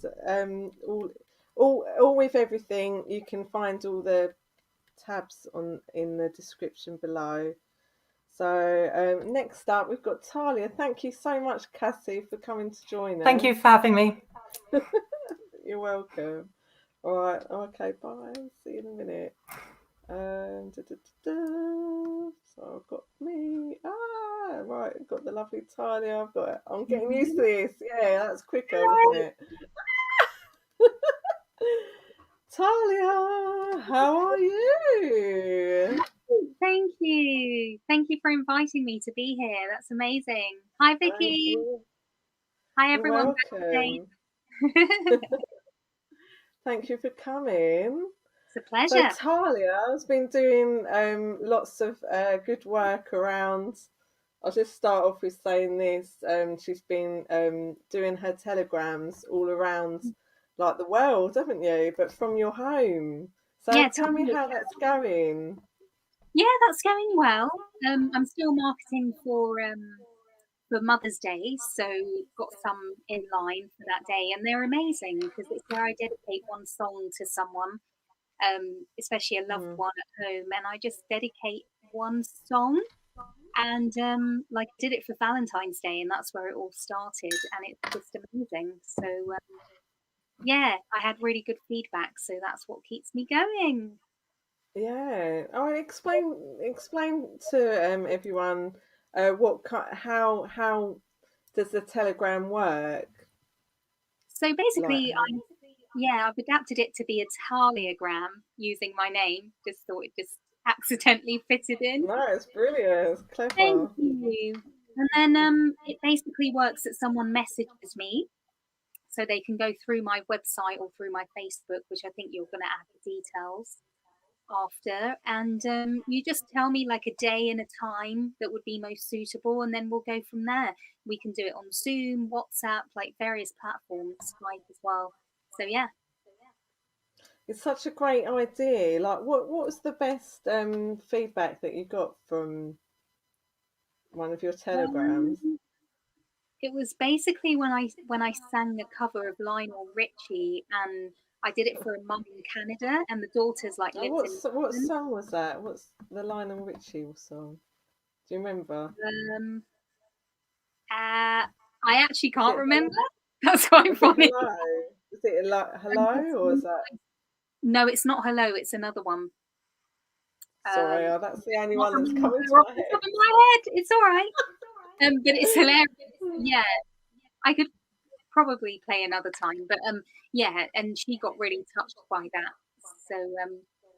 all with everything. You can find all the tabs in the description below. So next up, we've got Talia. Thank you so much, Cassie, for coming to join us. Thank you for having me. You're welcome. All right. Okay. Bye. See you in a minute. So I've got me. Right. I've got the lovely Talia. I'm getting used to this. Yeah, that's quicker, wasn't it? Talia, how are you? Thank you. Thank you for inviting me to be here. That's amazing. Hi, Vicky. Hi, everyone. You're welcome. Thank you for coming. It's a pleasure. So Talia has been doing lots of good work around. I'll just start off with saying this. She's been doing her telegrams all around like the world, haven't you? But from your home. So Yeah, tell me how that's going. Yeah, that's going well. I'm still marketing for Mother's Day, so got some in line for that day, and they're amazing because it's where I dedicate one song to someone, especially a loved one at home, and I just dedicate one song. And like I did it for Valentine's Day, and that's where it all started, and it's just amazing. So yeah, I had really good feedback, so that's what keeps me going. Yeah. Oh, explain to everyone how does the telegram work? So basically, I've adapted it to be a Taliagram using my name. Just thought it just accidentally fitted in. No, it's brilliant. It's clever. Thank you. And then it basically works that someone messages me, so they can go through my website or through my Facebook, which I think you're going to add the details after, and you just tell me like a day and a time that would be most suitable, and then we'll go from there. We can do it on Zoom, WhatsApp, like various platforms, Skype as well. So yeah, it's such a great idea. Like, what was the best feedback that you got from one of your telegrams? It was basically when I sang a cover of Lionel Richie, and I did it for a mum in Canada, and the daughter's like lives in. What song was that? What's the Lionel Richie song? Do you remember? I actually can't remember. That's quite funny. Is it like Hello, or is that? No, it's not Hello. It's another one. Sorry, that's the only one that's coming to my head. It's all right. But it's hilarious. Yeah, I could probably play another time, but yeah, and she got really touched by that. So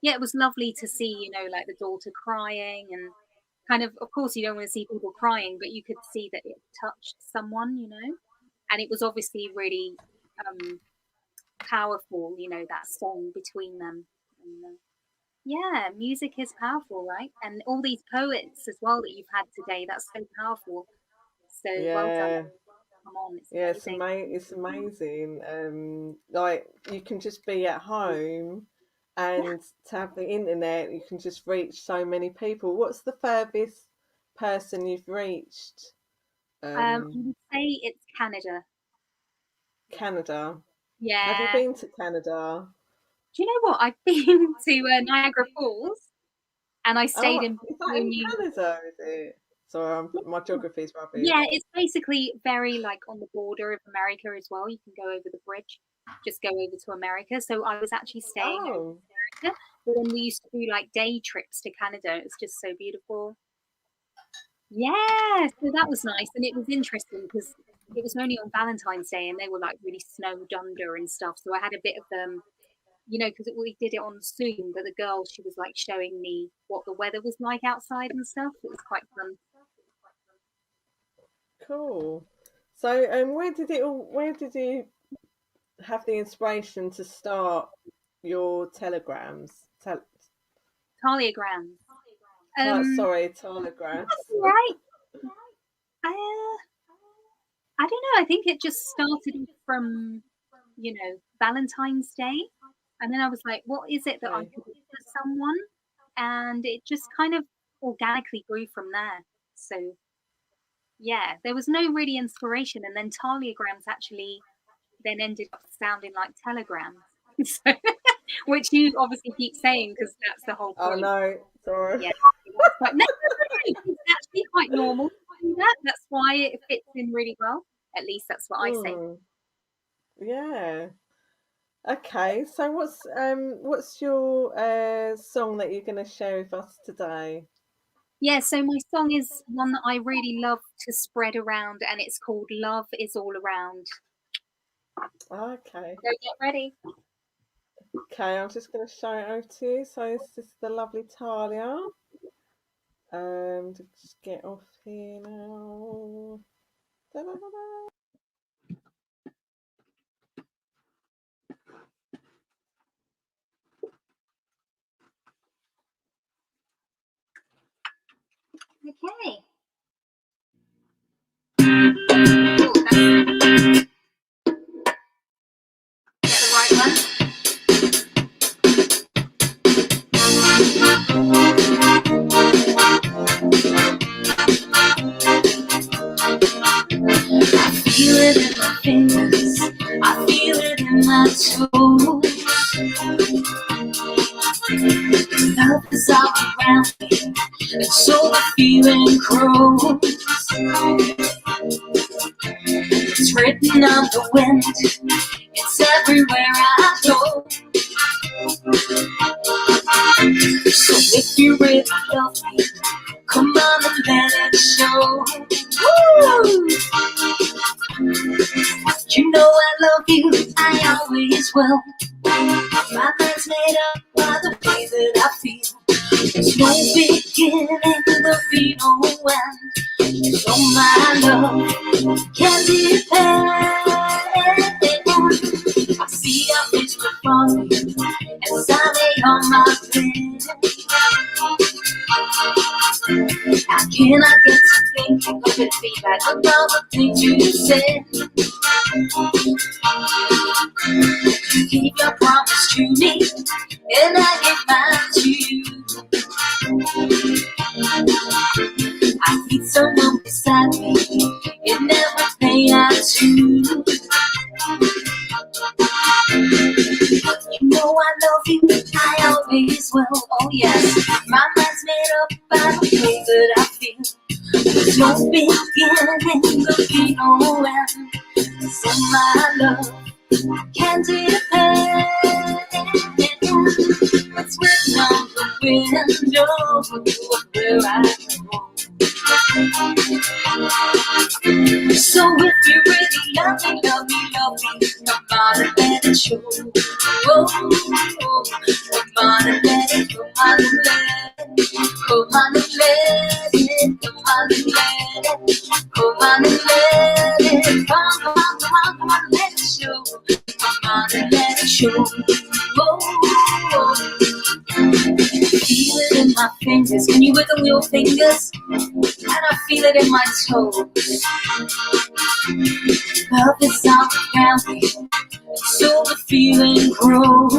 yeah, it was lovely to see, like the daughter crying, and kind of course you don't want to see people crying, but you could see that it touched someone, and it was obviously really powerful, that song between them. And, yeah, music is powerful, right? And all these poets as well that you've had today, that's so powerful. So well done. Come on, it's amazing. It's amazing. Like, you can just be at home, and to have the internet, you can just reach so many people. What's the furthest person you've reached? I would say it's Canada. Canada. Yeah. Have you been to Canada? Do you know what? I've been to Niagara Falls, and I stayed in. Is that in Canada? Is it? Sorry, my geography is rubbish. Yeah, it's basically very like on the border of America as well. You can go over the bridge, just go over to America. So I was actually staying in America, but then we used to do like day trips to Canada. It was just so beautiful. Yeah, so that was nice, and it was interesting because it was only on Valentine's Day, and they were like really snowed under and stuff. So I had a bit of because we did it on Zoom, but the girl, she was like showing me what the weather was like outside and stuff. It was quite fun. Cool. So, where did you have the inspiration to start your telegrams? Taliagrams. Sorry, telegrams. That's right. I don't know. I think it just started from, Valentine's Day. And then I was like, what is it that I could do for someone? And it just kind of organically grew from there. So, yeah, there was no really inspiration. And then taliograms actually then ended up sounding like telegrams. So, which you obviously keep saying because that's the whole point. Oh, no, sorry. Yeah, no, it's actually quite normal to do that. That's why it fits in really well. At least that's what I say. Yeah. Okay, so what's your song that you're going to share with us today? Yeah, so my song is one that I really love to spread around, and it's called Love Is All Around. Okay. So get ready. Okay, I'm just going to show it over to you. So this is the lovely Talia. Just get off here now. Da-da-da-da. Okay. That's the right one. I feel it in my fingers, I feel it in my toes. Love is all around me, and so the feeling grows. It's written on the wind, it's everywhere I go. So if you really love me, come on and let it show. Woo! You know I love you, I always will. My mind's made up by the way that I feel. There's no beginning, there'll be no end. So my love can depend. I see your face before me as I lay on my bed. I cannot get to thinking of it, feedback about the things you said. You keep your promise to me, and I give mine to you. I need someone beside me in everything I do. You know I love you, I always will, oh yes. My mind's made up by the way that I feel. There's no beginning, there'll be no end. So my love can depend. It's written on the window where I go. So if you really love me, come on and let it show. Oh, come on and let it, come on and let it, come on and let it, come on and let it, come on and let it, come on, let it show. Come on and let it show. Oh, feel it in my fingers. Can you wiggle your fingers? And I feel it in my toes. Love is all around me, so the feeling grows.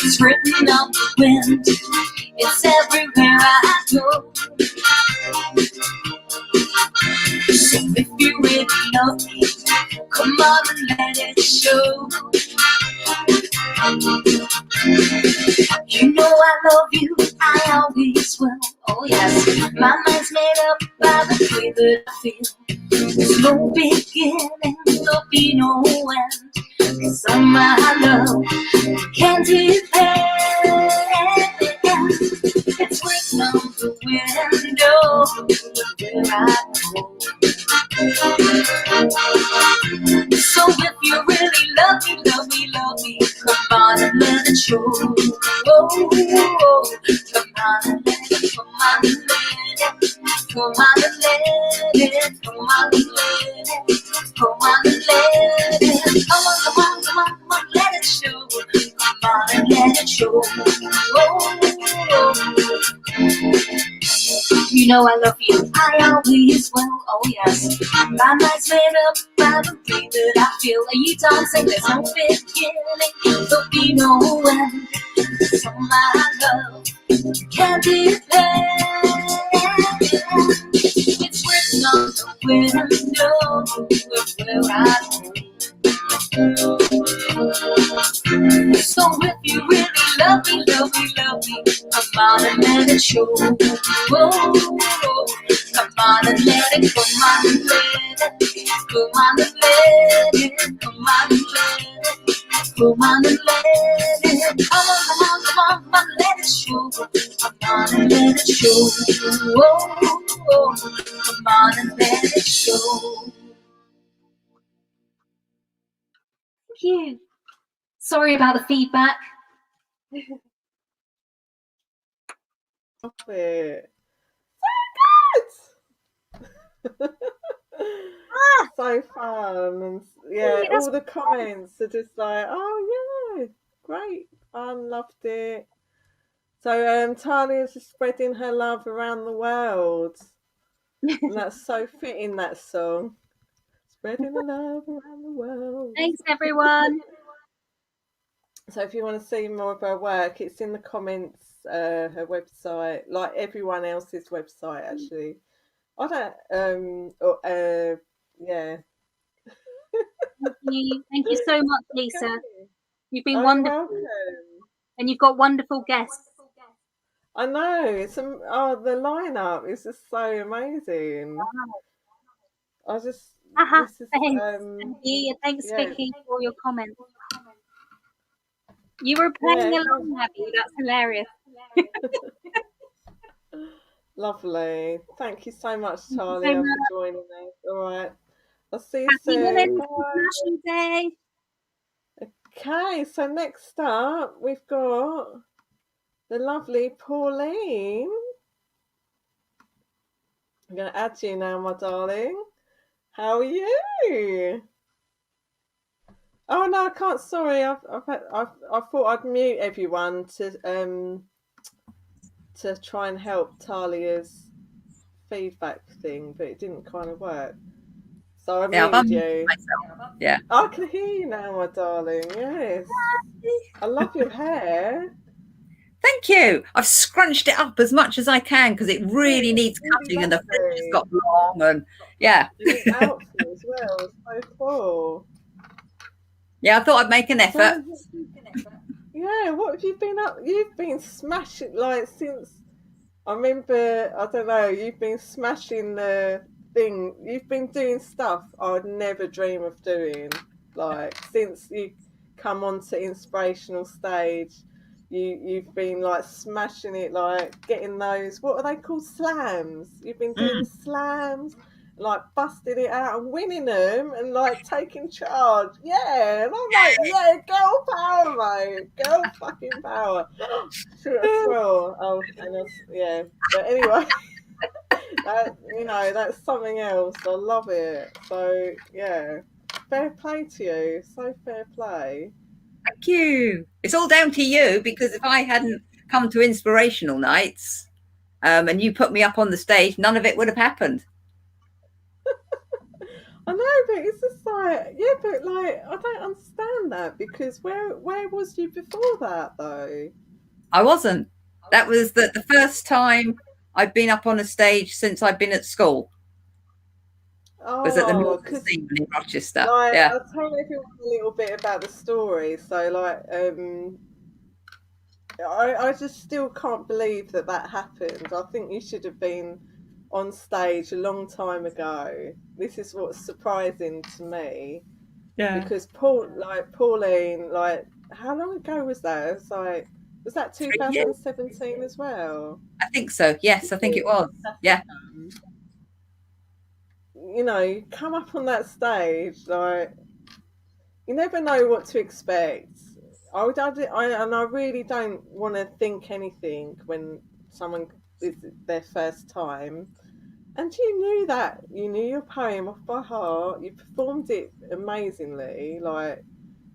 It's written on the wind, it's everywhere I go. So if you really love me, come on and let it show. You know I love you, I always will, oh yes. My mind's made up by the way that I feel. There's no beginning, there'll be no end. Cause all my love can depend. It's written on the window where I go. So if you really love me, come on and let it show. Oh, come on and let it, come on and let it, come on and let it, come on and let it, come on and let it, come on, let it show. Come on and let it show. Oh, you know I love you. I always will, oh yes. My mind's made up by the way that I feel. And you dancing, there's no beginning, there'll be no end. So my love can't be paid. It's written on the window of where I live. So if you really love me, love me, love me, come on and let it show. Whoa, come on and let it, come on and let it, come on and let it, come on and let it, come on and let it, come on, come on, come on, let it show. Come on and let it show. Whoa, come on and let it show. Thank you. Sorry about the feedback. Love it. So good. So fun, and yeah, Yeah, that's all the comments are just like, oh yeah, great fun, loved it. So Talia's just spreading her love around the world, and that's so fitting, that song. Spreading the love around the world. Thanks, everyone. So if you want to see more of her work, it's in the comments, her website, like everyone else's website actually. I don't yeah. Thank you so much, Lisa. You've been You're wonderful, welcome. and you've got wonderful guests. I know, it's the lineup is just so amazing. I just this is Thanks. Thank you. Thanks, yeah. Vicky, for your comments. You were playing along, Abby. That's hilarious. Lovely. Thank you so much, Thank you so Talia, much. for joining us. All right. I'll see you Happy soon. Women's Bye. International Day. Okay, so next up we've got the lovely Pauline. I'm going to add you now, my darling. How are you? Oh no, I can't. Sorry, I thought I'd mute everyone to try and help Talia's feedback thing, but it didn't kind of work. So I muted you. Myself. Yeah. I can hear you now, my darling. Yes, I love your hair. Thank you. I've scrunched it up as much as I can because it really needs cutting, and the fringe has got long, and yeah. And it's outfit as well. It's so cool. Yeah, I thought I'd make an effort. Yeah, what have you been up? You've been smashing like since I remember. I don't know. You've been smashing the thing. You've been doing stuff I would never dream of doing. Like since you come onto inspirational stage, you've been like smashing it. Like getting those. What are they called? Slams. You've been doing the slams. Like busting it out and winning them and like taking charge. Yeah, and I'm like, yeah, girl power, mate. Girl fucking power. Should have swore. Oh, and yeah. But anyway, that's something else. I love it. So yeah, fair play to you. So fair play. Thank you. It's all down to you, because if I hadn't come to inspirational nights, and you put me up on the stage, none of it would have happened. I know, but it's just like, yeah, but like I don't understand that, because where was you before that though? I wasn't. That was the first time I'd been up on a stage since I'd been at school. Was at the Northern Scene in Rochester. Like, Yeah. I'll tell everyone a little bit about the story. So like, I just still can't believe that happened. I think you should have been on stage a long time ago. This is what's surprising to me. Yeah. Because Pauline, like, how long ago was that? It was that 2017 as well? I think so. Yes, I think it was. Yeah. You know, you come up on that stage, like, you never know what to expect. I really don't want to think anything when someone is their first time. And you knew your poem off by heart. You performed it amazingly. Like,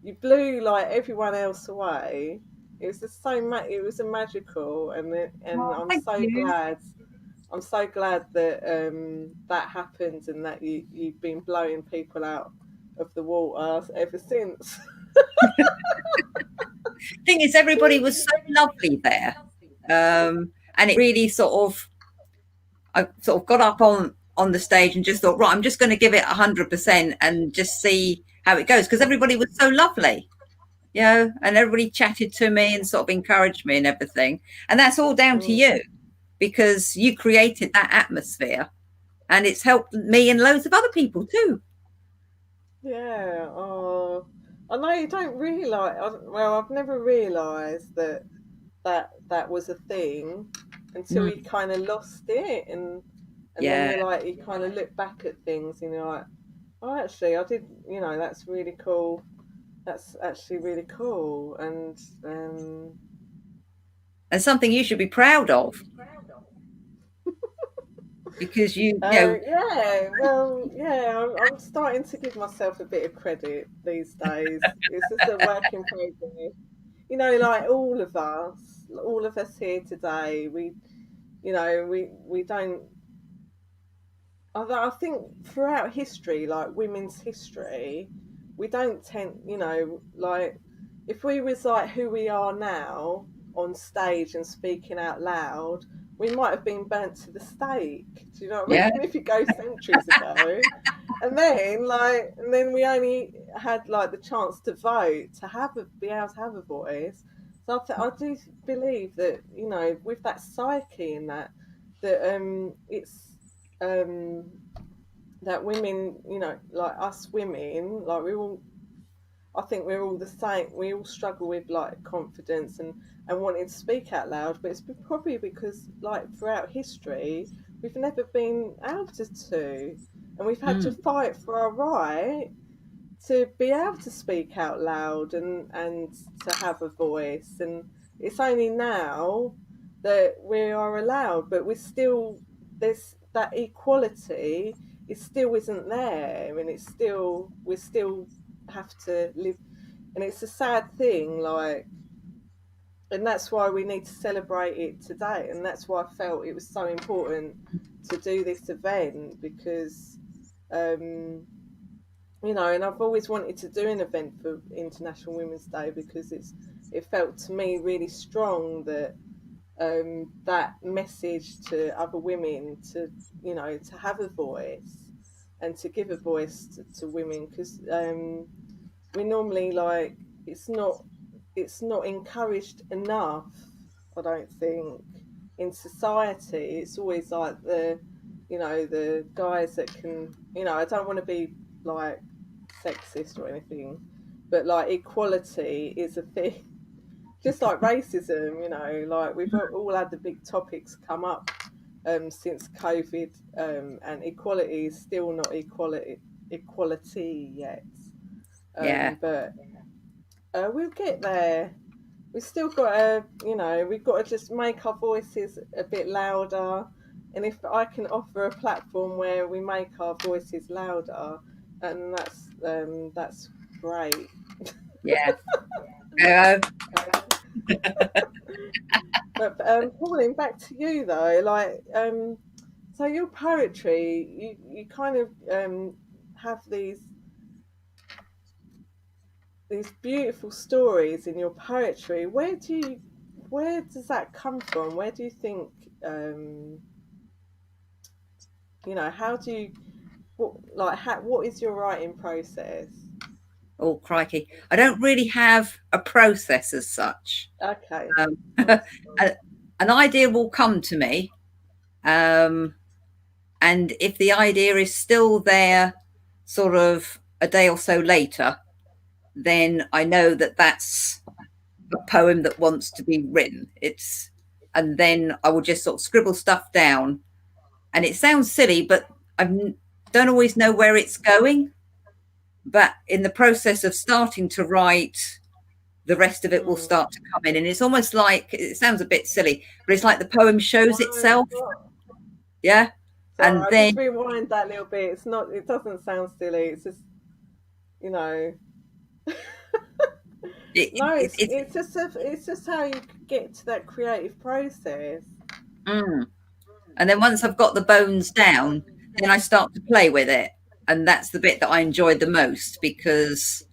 you blew like everyone else away. It was just it was a magical, and I'm so glad. I'm so glad that that happened and that you've been blowing people out of the water ever since. Thing is, everybody was so lovely there, and it really I sort of got up on the stage and just thought, right, I'm just going to give it 100% and just see how it goes, because everybody was so lovely, and everybody chatted to me and sort of encouraged me and everything, and that's all down to you, because you created that atmosphere, and it's helped me and loads of other people too. Yeah. Oh, I know you don't realise. Well, I've never realised that was a thing until you kind of lost it, and then you're like, you kind of look back at things and you're like, oh, actually, I did. That's really cool. That's actually really cool, and something you should be proud of. Because I'm starting to give myself a bit of credit these days. It's just a work in progress. Like all of us here today, we don't. I think throughout history, like women's history, we don't tend, like if we was like who we are now on stage and speaking out loud, we might have been burnt to the stake. Do you know what I mean? If you go centuries ago, and then we only had like the chance to vote, to be able to have a voice. So I do believe that with that psyche and that it's that women, like us women, like I think we're all the same. We all struggle with like confidence and wanting to speak out loud, but it's probably because like throughout history we've never been able to, and we've had to fight for our right to be able to speak out loud and to have a voice. And it's only now that we are allowed, but we're still, there's that equality, it still isn't there, and we still have to live, and it's a sad thing, like, and that's why we need to celebrate it today, and that's why I felt it was so important to do this event, because and I've always wanted to do an event for International Women's Day, because it felt to me really strong that that message to other women to to have a voice and to give a voice to women, because we normally, like, it's not encouraged enough, I don't think, in society. It's always like the guys that can, I don't want to be like sexist or anything, but like equality is a thing. Just like racism, like we've all had the big topics come up since COVID, and equality is still not equality yet. But we'll get there. We've still got to, we've got to just make our voices a bit louder. And if I can offer a platform where we make our voices louder, and that's great. Yeah. But Pauline, back to you though. Like, so your poetry, you kind of have these beautiful stories in your poetry. Where does that come from? Where do you think, how do you, what is your writing process? Oh, crikey. I don't really have a process as such. Okay. An idea will come to me. And if the idea is still there sort of a day or so later, then I know that that's a poem that wants to be written. And then I will just sort of scribble stuff down. And it sounds silly, but I don't always know where it's going. But in the process of starting to write, the rest of it will start to come in. And it's almost like, it sounds a bit silly, but it's like the poem shows itself. Yeah. So and then just rewind that little bit. It doesn't sound silly. It's just, it's just how you get to that creative process. And then once I've got the bones down, then I start to play with it. And that's the bit that I enjoy the most, because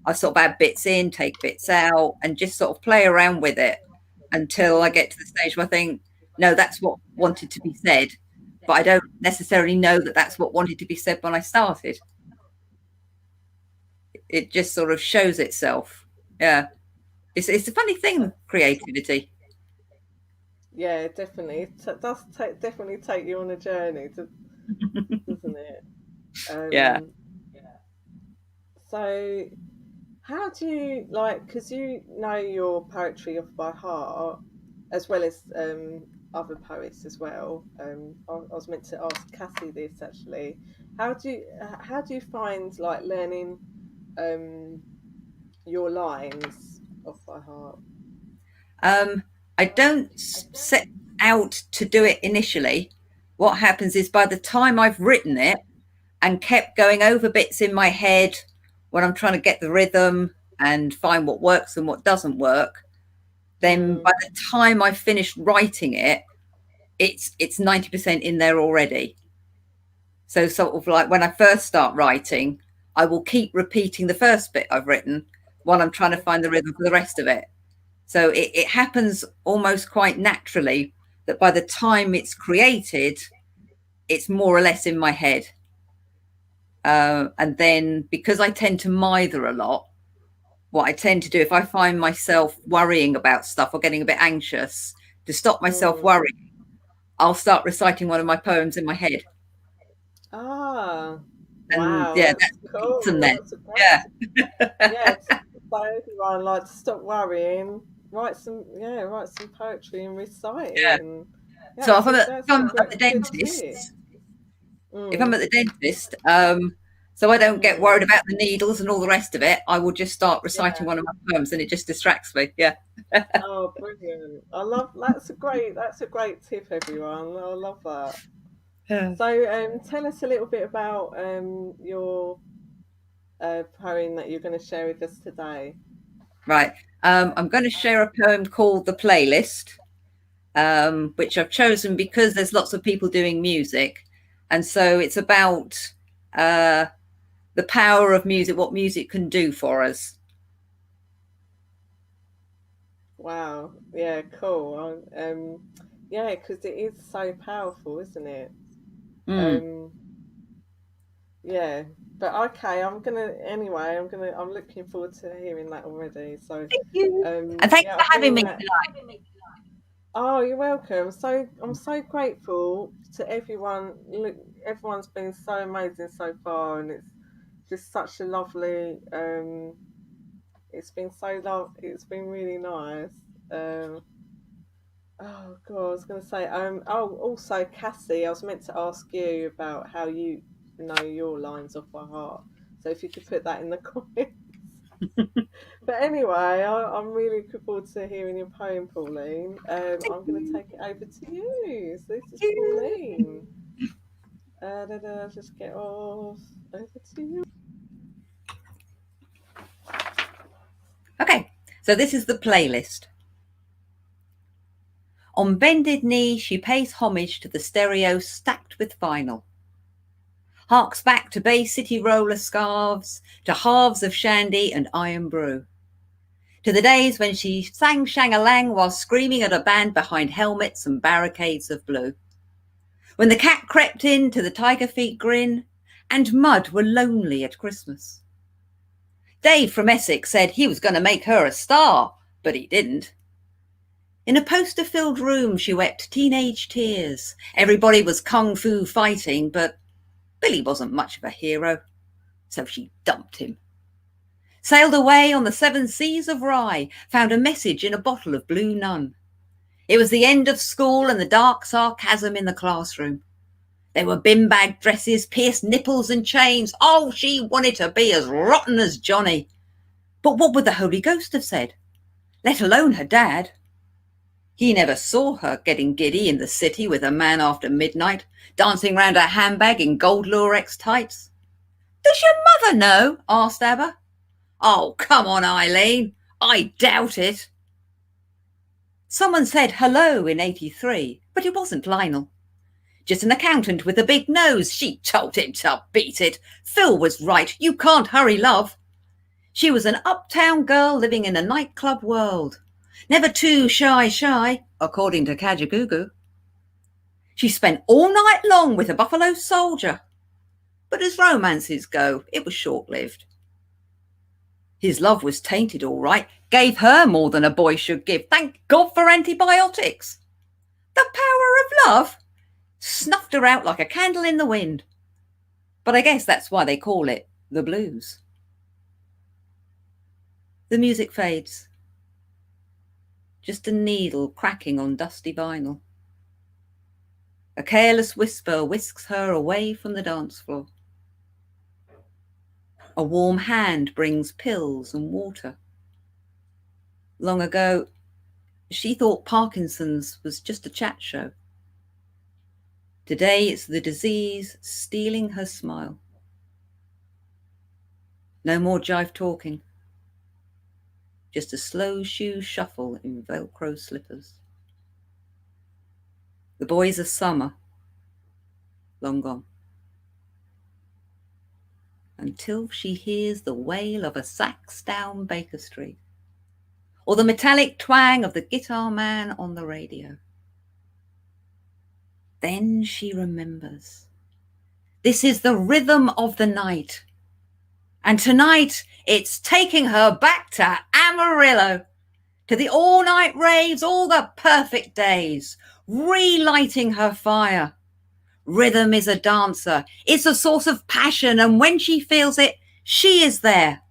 I sort of add bits in, take bits out, and just sort of play around with it until I get to the stage where I think, no, that's what wanted to be said. But I don't necessarily know that that's what wanted to be said when I started. It just sort of shows itself. Yeah. It's a funny thing, creativity. Yeah, definitely. It does definitely take you on a journey, doesn't it? Yeah. So, how do you because you know your poetry off by heart, as well as other poets as well. I was meant to ask Cassie this actually. How do you find learning your lines off by heart? I don't set out to do it initially. What happens is, by the time I've written it and kept going over bits in my head when I'm trying to get the rhythm and find what works and what doesn't work, then by the time I've finished writing it, it's 90% in there already. So sort of like when I first start writing, I will keep repeating the first bit I've written while I'm trying to find the rhythm for the rest of it. So it happens almost quite naturally that by the time it's created, it's more or less in my head. And then, because I tend to mither a lot, what I tend to do, if I find myself worrying about stuff or getting a bit anxious, to stop myself worrying, I'll start reciting one of my poems in my head. Ah, and wow, yeah, that's cool. Then. That's yeah. Yeah, so everyone to stop worrying, write some poetry and recite it. And, so if I'm at the dentist, so I don't get worried about the needles and all the rest of it, I will just start reciting one of my poems, and it just distracts me. Yeah. Oh, brilliant! I love that's a great tip, everyone. I love that. Yeah. So, tell us a little bit about your poem that you're going to share with us today. Right. I'm going to share a poem called The Playlist, which I've chosen because there's lots of people doing music. And so it's about the power of music, what music can do for us. Wow. Yeah, cool. Yeah, because it is so powerful, isn't it? Yeah, but okay, I'm looking forward to hearing that already. So thank you. And thanks for having me tonight. Oh, you're welcome. So I'm so grateful to everyone. Look, everyone's been so amazing so far, and it's just such a lovely. It's been It's been really nice. Oh God, I was going to say. Also Cassie, I was meant to ask you about how you know your lines off by heart. So if you could put that in the comments. But anyway, I'm really looking forward to hearing your poem, Pauline. I'm going to take it over to you. So this is Pauline. Just get off. Over to you. Okay, so this is The Playlist. On bended knee, she pays homage to the stereo stacked with vinyl. Harks back to Bay City roller scarves, to halves of shandy and iron brew. To the days when she sang Shang-a-Lang while screaming at a band behind helmets and barricades of blue. When the cat crept in to the tiger feet grin, and mud were lonely at Christmas. Dave from Essex said he was going to make her a star, but he didn't. In a poster-filled room, she wept teenage tears. Everybody was kung fu fighting, but Billy wasn't much of a hero, so she dumped him. Sailed away on the 7 seas of Rye, found a message in a bottle of Blue Nun. It was the end of school and the dark sarcasm in the classroom. There were bin-bag dresses, pierced nipples and chains. Oh, she wanted to be as rotten as Johnny. But what would the Holy Ghost have said? Let alone her dad. He never saw her getting giddy in the city with a man after midnight, dancing round a handbag in gold lurex tights. Does your mother know? Asked Abba. Oh, come on, Eileen. I doubt it. Someone said hello in 83, but it wasn't Lionel. Just an accountant with a big nose. She told him to beat it. Phil was right. You can't hurry love. She was an uptown girl living in a nightclub world. Never too shy, according to Kajagoogoo. She spent all night long with a buffalo soldier. But as romances go, it was short-lived. His love was tainted all right. Gave her more than a boy should give. Thank God for antibiotics. The power of love snuffed her out like a candle in the wind. But I guess that's why they call it the blues. The music fades. Just a needle cracking on dusty vinyl. A careless whisper whisks her away from the dance floor. A warm hand brings pills and water. Long ago, she thought Parkinson's was just a chat show. Today, it's the disease stealing her smile. No more jive talking. Just a slow shoe shuffle in Velcro slippers. The boys of summer, long gone. Until she hears the wail of a sax down Baker Street, or the metallic twang of the guitar man on the radio. Then she remembers. This is the rhythm of the night. And tonight, it's taking her back to Amarillo, to the all-night raves, all the perfect days, relighting her fire. Rhythm is a dancer. It's a source of passion, and when she feels it, she is there.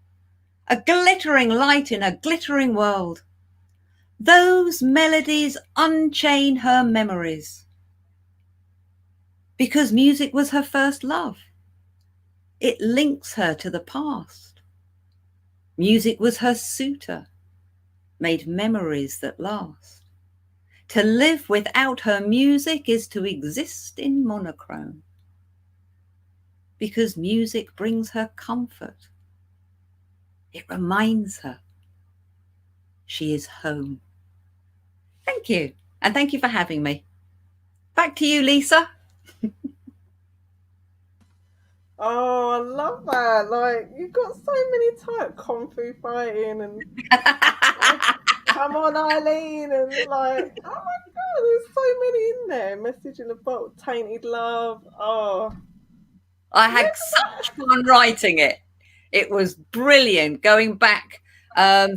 A glittering light in a glittering world. Those melodies unchain her memories. Because music was her first love. It links her to the past. Music was her suitor, made memories that last. To live without her music is to exist in monochrome. Because music brings her comfort. It reminds her she is home. Thank you. And thank you for having me. Back to you, Lisa. Oh, I love that. Like, you've got so many types, kung fu fighting and come on, Eileen, and like, oh my God, there's so many in there. Message in the box, tainted love. Oh, I had such fun writing it. It was brilliant going back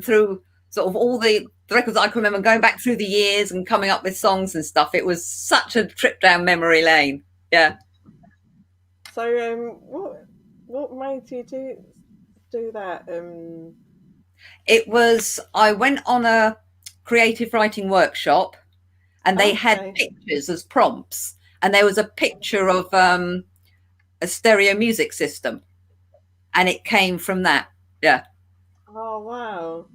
through sort of all the records I can remember, going back through the years and coming up with songs and stuff. It was such a trip down memory lane. Yeah. So, what made you do that? It was, I went on a creative writing workshop, and they had pictures as prompts, and there was a picture of a stereo music system, and it came from that. Yeah. Oh wow,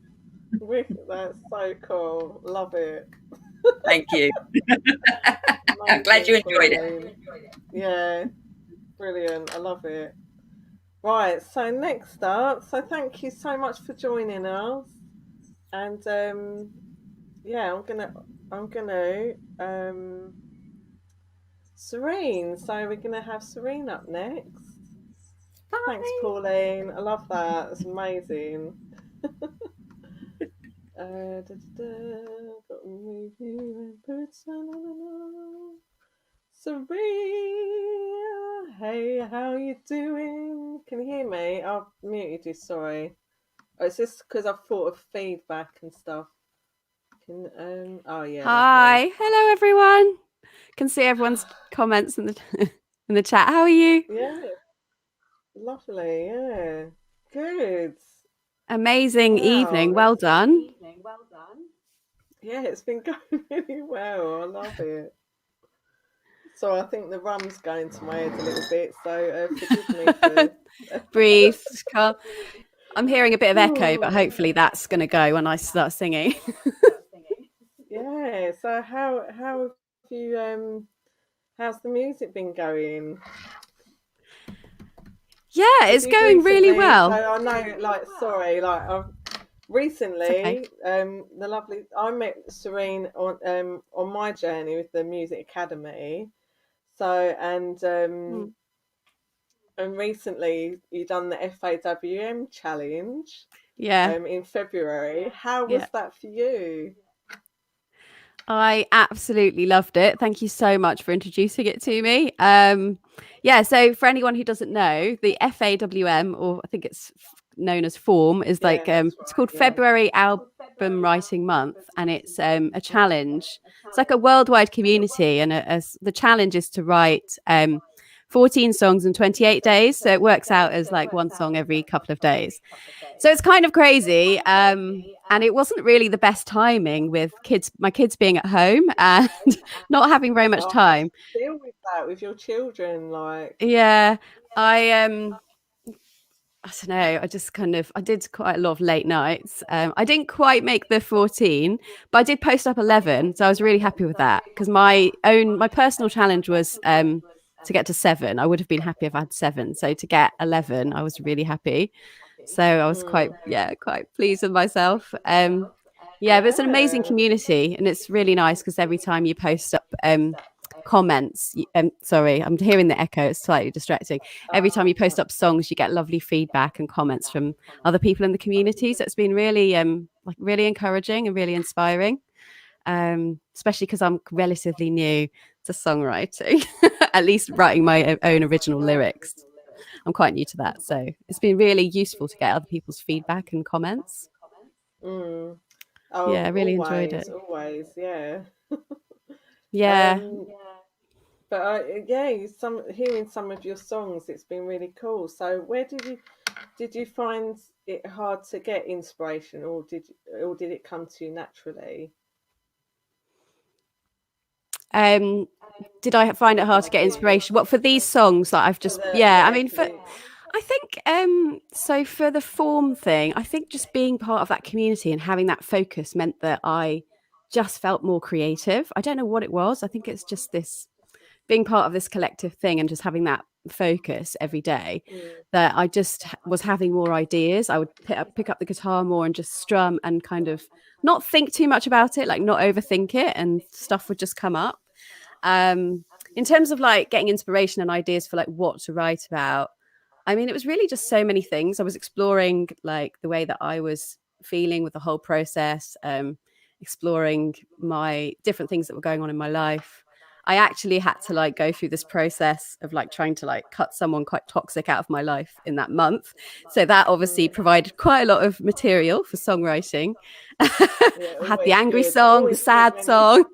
that's so cool. Love it. Thank you. I'm glad you enjoyed it. Yeah, brilliant. I love it. Right, so next up, so thank you so much for joining us, and yeah, I'm gonna Serene. So we're gonna have Serene up next. Bye. Thanks, Pauline. I love that. It's amazing. Got to move you and put Serene, hey, how you doing? Can you hear me? I've muted you, sorry. Oh, it's just because I've thought of feedback and stuff. Oh yeah. Hi, lovely. hello everyone. Can see everyone's comments in the in the chat. How are you? Yeah, lovely. Yeah, good. Amazing evening. Well done. Yeah, it's been going really well. I love it. So I think the rum's going to my head a little bit. So forgive me for Breathe. Calm. I'm hearing a bit of echo, but hopefully that's going to go when I start singing. Yeah. So how have you how's the music been going? Yeah, it's going really well. So I know, like, sorry, like I've recently, the lovely, I met Serene on my journey with the Music Academy. So and recently you done the FAWM challenge. Yeah. In February. How was that for you? I absolutely loved it. Thank you so much for introducing it to me. So for anyone who doesn't know, the FAWM, or I think it's known as Form, is it's called February Album Writing Month, and it's a challenge. It's like a worldwide community, and the challenge is to write 14 songs in 28 days. So it works out as like one song every couple of days. So it's kind of crazy. And it wasn't really the best timing with my kids being at home and not having very much time. Deal with that with your children, like. Yeah, I don't know. I did quite a lot of late nights. I didn't quite make the 14, but I did post up 11. So I was really happy with that because my personal challenge was to get to 7. I would have been happy if I had 7. So to get 11, I was really happy. So I was quite pleased with myself. But it's an amazing community, and it's really nice because every time you post up comments, sorry, I'm hearing the echo, it's slightly distracting. Every time you post up songs, you get lovely feedback and comments from other people in the community. So it's been really really encouraging and really inspiring, especially because I'm relatively new to songwriting, at least writing my own original lyrics. I'm quite new to that, so it's been really useful to get other people's feedback and comments. Oh, yeah, I really enjoyed it. Always, yeah. Yeah. But hearing some of your songs, it's been really cool. So where did you find it hard to get inspiration, or did it come to you naturally? Did I find it hard to get inspiration? What, for these songs that I've just I think so for the Form thing, I think just being part of that community and having that focus meant that I just felt more creative. I don't know what it was. I think it's just this being part of this collective thing and just having that focus every day that I just was having more ideas. I would pick up the guitar more and just strum and kind of not think too much about it, like not overthink it, and stuff would just come up. In terms of like getting inspiration and ideas for like what to write about, I mean, it was really just so many things. I was exploring like the way that I was feeling with the whole process, exploring my different things that were going on in my life. I actually had to like go through this process of like trying to like cut someone quite toxic out of my life in that month. So that obviously provided quite a lot of material for songwriting. I had the angry song, the sad song.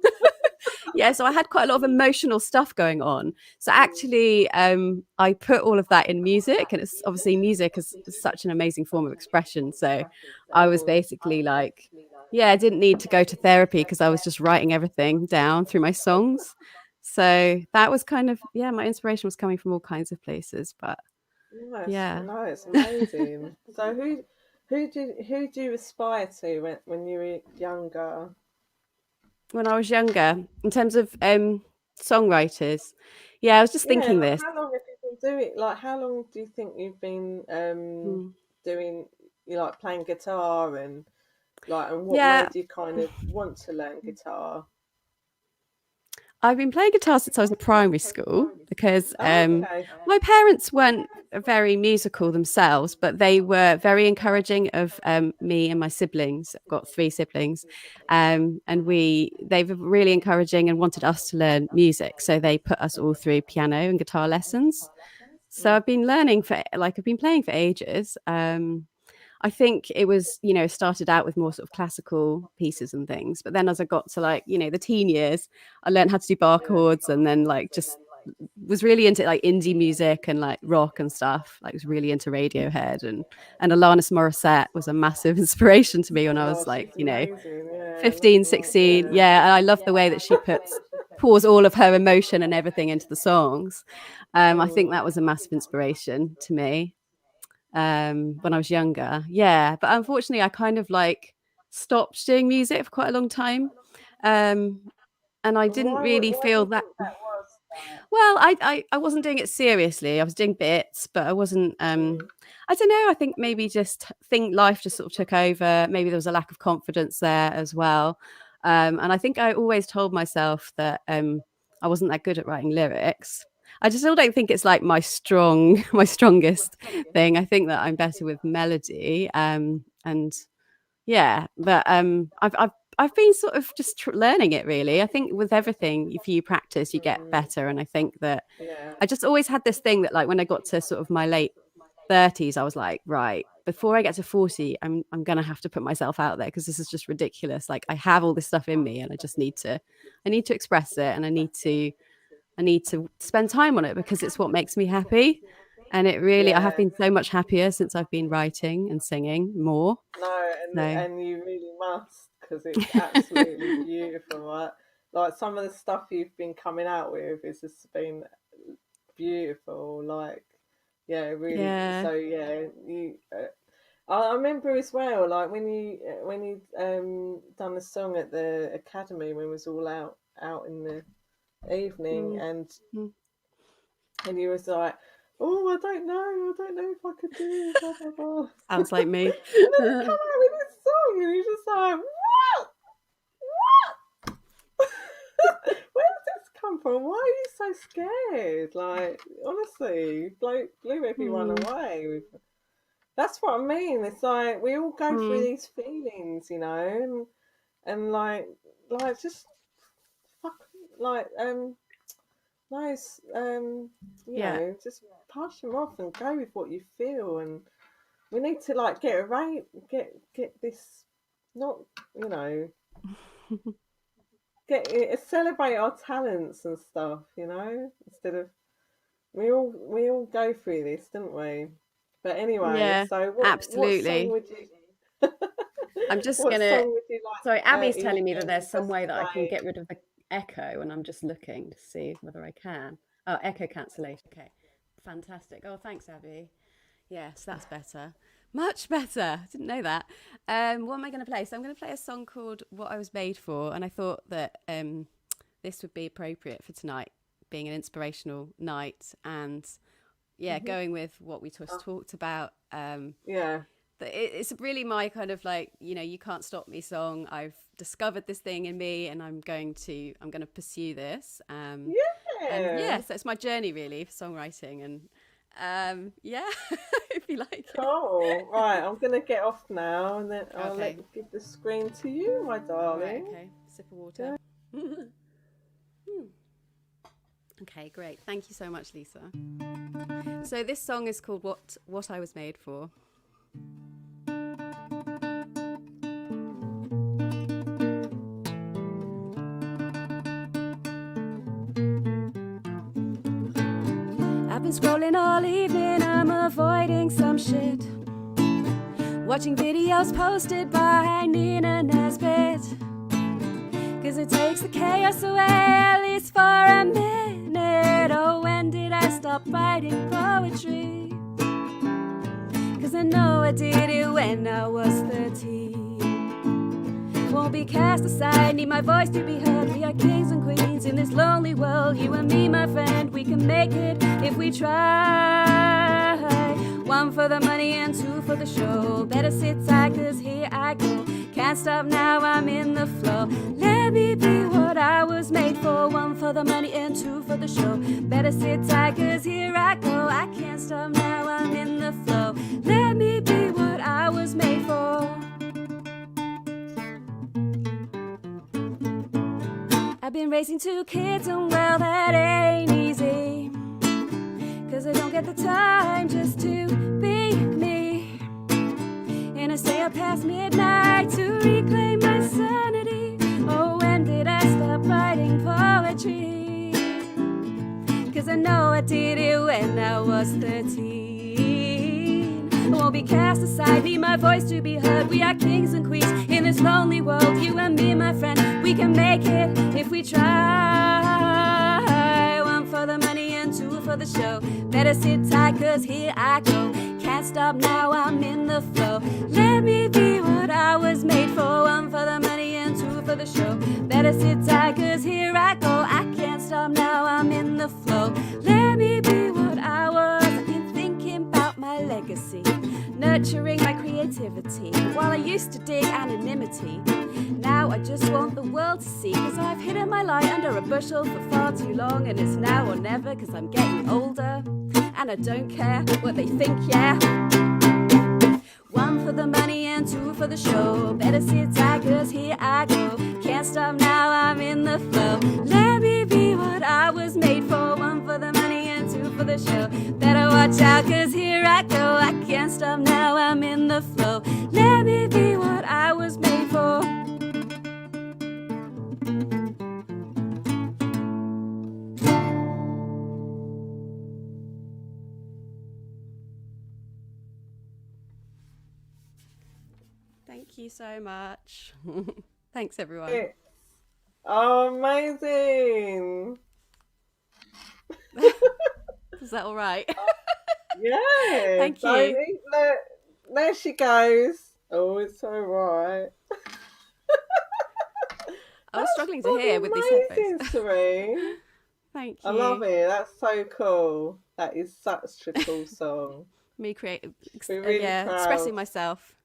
So I had quite a lot of emotional stuff going on. So actually, I put all of that in music, and it's obviously music is such an amazing form of expression. So I was basically like, I didn't need to go to therapy because I was just writing everything down through my songs. So that was kind of, my inspiration was coming from all kinds of places, but no, it's amazing. So who do you aspire to when you were younger? When I was younger, in terms of songwriters, I was just thinking this. How long have you been doing? Like, how long do you think you've been doing? Like playing guitar and what made you kind of want to learn guitar? I've been playing guitar since I was in primary school because my parents weren't very musical themselves, but they were very encouraging of me and my siblings. I've got 3 siblings, and they were really encouraging and wanted us to learn music. So they put us all through piano and guitar lessons. So I've been playing for ages. I think it was, started out with more sort of classical pieces and things. But then as I got to the teen years, I learned how to do bar chords, and then just was really into like indie music and like rock and stuff. Like was really into Radiohead and Alanis Morissette was a massive inspiration to me when I was 15, 16. And I love the way that she pours all of her emotion and everything into the songs. I think that was a massive inspiration to me. When I was younger, but unfortunately I kind of stopped doing music for quite a long time, and I didn't really feel that well. I wasn't doing it seriously. I was doing bits, but I wasn't. I don't know. I think maybe life just sort of took over. Maybe there was a lack of confidence there as well, and I think I always told myself that I wasn't that good at writing lyrics. I just still don't think it's like my strongest thing. I think that I'm better with melody. And yeah, but I've been sort of just learning it, really. I think with everything, if you practice, you get better. And I think that I just always had this thing that, like, when I got to sort of my late 30s, I was like, right, before I get to 40, I'm going to have to put myself out there, because this is just ridiculous. Like, I have all this stuff in me, and I need to express it, and I need to spend time on it, because it's what makes me happy. And it really, I have been so much happier since I've been writing and singing more. And you really must, because it's absolutely beautiful, right? Like, some of the stuff you've been coming out with has just been beautiful. Like, really. Yeah. So you. I remember as well, like when you done the song at the academy when we was all out in the evening, and you was like, oh, I don't know if I could do it, blah, blah, blah. Sounds like me. And then you come out with this song, and you're just like, what? Where does this come from? Why are you so scared? Like, honestly, blew everyone away. That's what I mean. It's like we all go through these feelings, you know, and like just nice, you know, just pass them off and go with what you feel. And we need to like get this, not, you know, celebrate our talents and stuff, you know, instead of we all go through this, don't we? But anyway, so absolutely. What song would you... I'm just gonna. Like, sorry, Abby's telling me that there's some way that I can get rid of the echo, and I'm just looking to see whether I can. Oh, echo cancellation. Okay, fantastic. Oh, thanks, Abby. Yes, that's better. Much better. Didn't know that. What am I going to play? So I'm going to play a song called "What I Was Made For," and I thought that this would be appropriate for tonight, being an inspirational night, and going with what we just talked about. It's really my kind of like, you know, you can't stop me song. I've discovered this thing in me, and I'm going to pursue this. So it's my journey really for songwriting, and if you like. Cool. Right, I'm gonna get off now, and then I'll give the screen to you, my darling. Right, okay, sip of water. Okay, great. Thank you so much, Lisa. So this song is called What I Was Made For. I've been scrolling all evening, I'm avoiding some shit. Watching videos posted by Nina Nesbitt. Cause it takes the chaos away, at least for a minute. Oh, when did I stop writing poetry? Cause I know I did it when I was 13. Won't be cast aside, need my voice to be heard. We are kings and queens in this lonely world. You and me, my friend, we can make it if we try. 1 for the money and 2 for the show. Better sit tight, cause here I go. Can't stop now, I'm in the flow. Let me be what I was made for. 1 for the money and 2 for the show. Better sit tight, cause here I go. I can't stop now, I'm in the flow. Let me be what I was made for. I've been raising 2 kids, and well, that ain't easy. Cause I don't get the time just to be me. And I stay up past midnight to reclaim my sanity. Oh, when did I stop writing poetry? Cause I know I did it when I was 13. I won't be cast aside, need my voice to be heard. We are kings and queens in this lonely world. You and me, my friend, we can make it if we try. 1 for the money and 2 for the show. Better sit tight, cause here I go. Can't stop now, I'm in the flow. Let me be what I was made for. 1 for the money and 2 for the show. Better sit tight, cause here I go. I can't stop now, I'm in the flow. Let me be what I was. I've been thinking about my legacy. nurturing my creativity. While I used to dig anonymity, now I just want the world to see, 'cause I've hidden my light under a bushel for far too long, and it's now or never, 'cause I'm getting older and I don't care what they think, yeah. One for the money and two for the show. Better sit tight, 'cause here I go. Can't stop now, I'm in the flow. Let me be what I was made for. One for the money and two for the show. Better watch out, 'cause here I go. I can't stop now, I'm in the flow. Let me be what I was made for. Thank you so much. Thanks, everyone. Oh, amazing. Is that all right? Yeah. Thank you. There she goes. Oh, it's all right. I was struggling to hear with these headphones. Serene. Thank you. I love it. That's so cool. That is such a cool song. Me really expressing myself.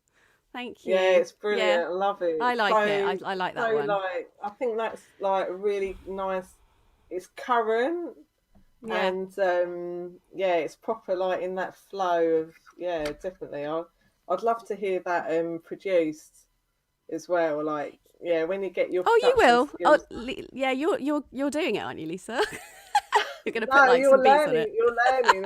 Thank you. Yeah, it's brilliant. Yeah. I love it. I like it. I like that one. I think that's like a really nice. It's current, and it's proper, like in that flow of definitely. I'd love to hear that produced as well. Like when you get your you will. skills. You're doing it, aren't you, Lisa? You're going to put No, like some beats on it. You're learning.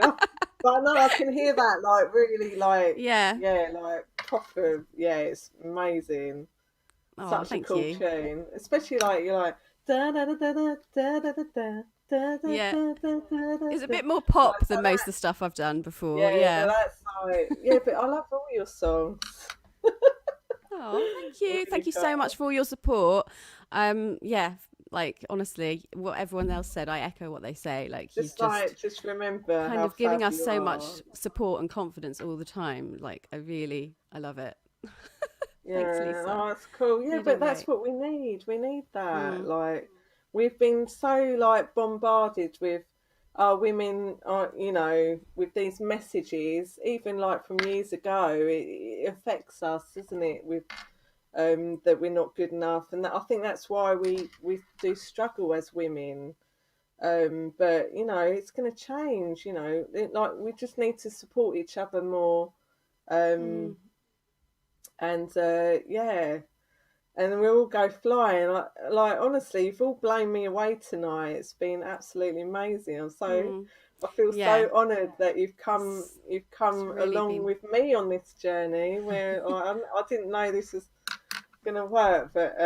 But no, I can hear that like really like like proper. Yeah, it's amazing. Oh, Such a cool you. tune, especially like you're like da da da da da da da da. It's a bit more pop than most of the stuff I've done before. Yeah. But that's like, but I love all your songs. Oh, thank you. Thank you so much for all your support. Like honestly, what everyone else said, I echo what they say. Like just remember kind of giving us so much support and confidence all the time. Like I love it. Thanks, Lisa. Oh, that's cool. Yeah, but that's what we need. We need that. Like we've been so like bombarded with women, with these messages, even like from years ago. It affects us, doesn't it? With that we're not good enough, and I think that's why we do struggle as women. But it's going to change. Like we just need to support each other more. And we'll all go flying. Like honestly, you've all blown me away tonight. It's been absolutely amazing. I feel so honoured that you've come really along with me on this journey. Where I didn't know this was gonna work, but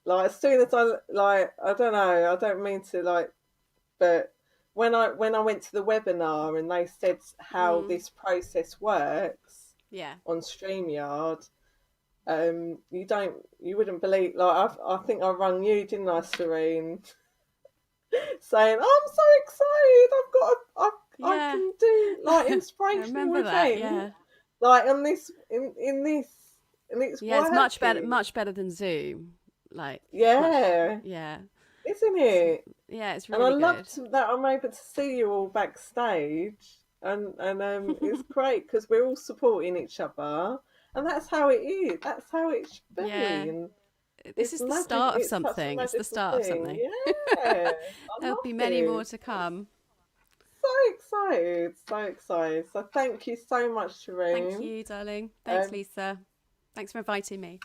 like as soon as I don't know, I don't mean to like, but when I went to the webinar and they said how this process works on StreamYard, you wouldn't believe, like I think I rang you, didn't I, Serene, saying I'm so excited, I can do like inspirational events, like on this in this. And it's much better than Zoom. Like isn't it? Yeah, it's really good. And I loved that I'm able to see you all backstage, and it's great because we're all supporting each other, and that's how it is. That's how it should be. Yeah. And this is the start of something. It's the start of something. Yeah, there'll be many more to come. So excited. So thank you so much, Serene. Thank you, darling. Thanks, Lisa. Thanks for inviting me.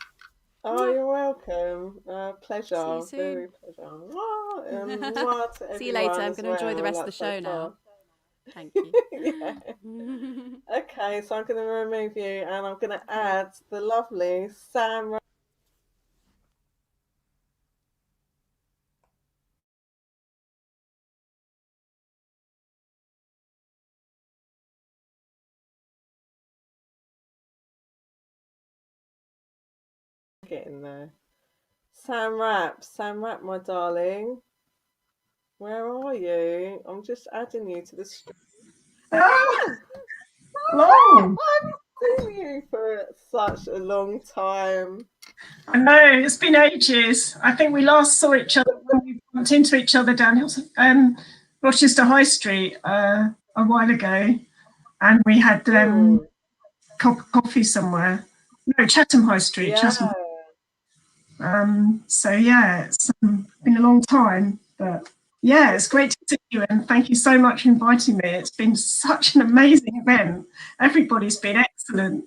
Oh, you're welcome. Pleasure. See you soon. Very pleasure. See you later. I'm going to enjoy the rest of the show now. Thank you. Okay, so I'm going to remove you and I'm going to add the lovely Sam. Getting there. Sam Rapp, my darling. Where are you? I'm just adding you to the stream. Hello. I've seen you for such a long time. I know, it's been ages. I think we last saw each other when we bumped into each other down Rochester High Street a while ago. And we had cup of coffee somewhere. No, Chatham High Street. Yeah. Chatham. So yeah, it's been a long time, but yeah, it's great to see you, and thank you so much for inviting me. It's been such an amazing event. Everybody's been excellent.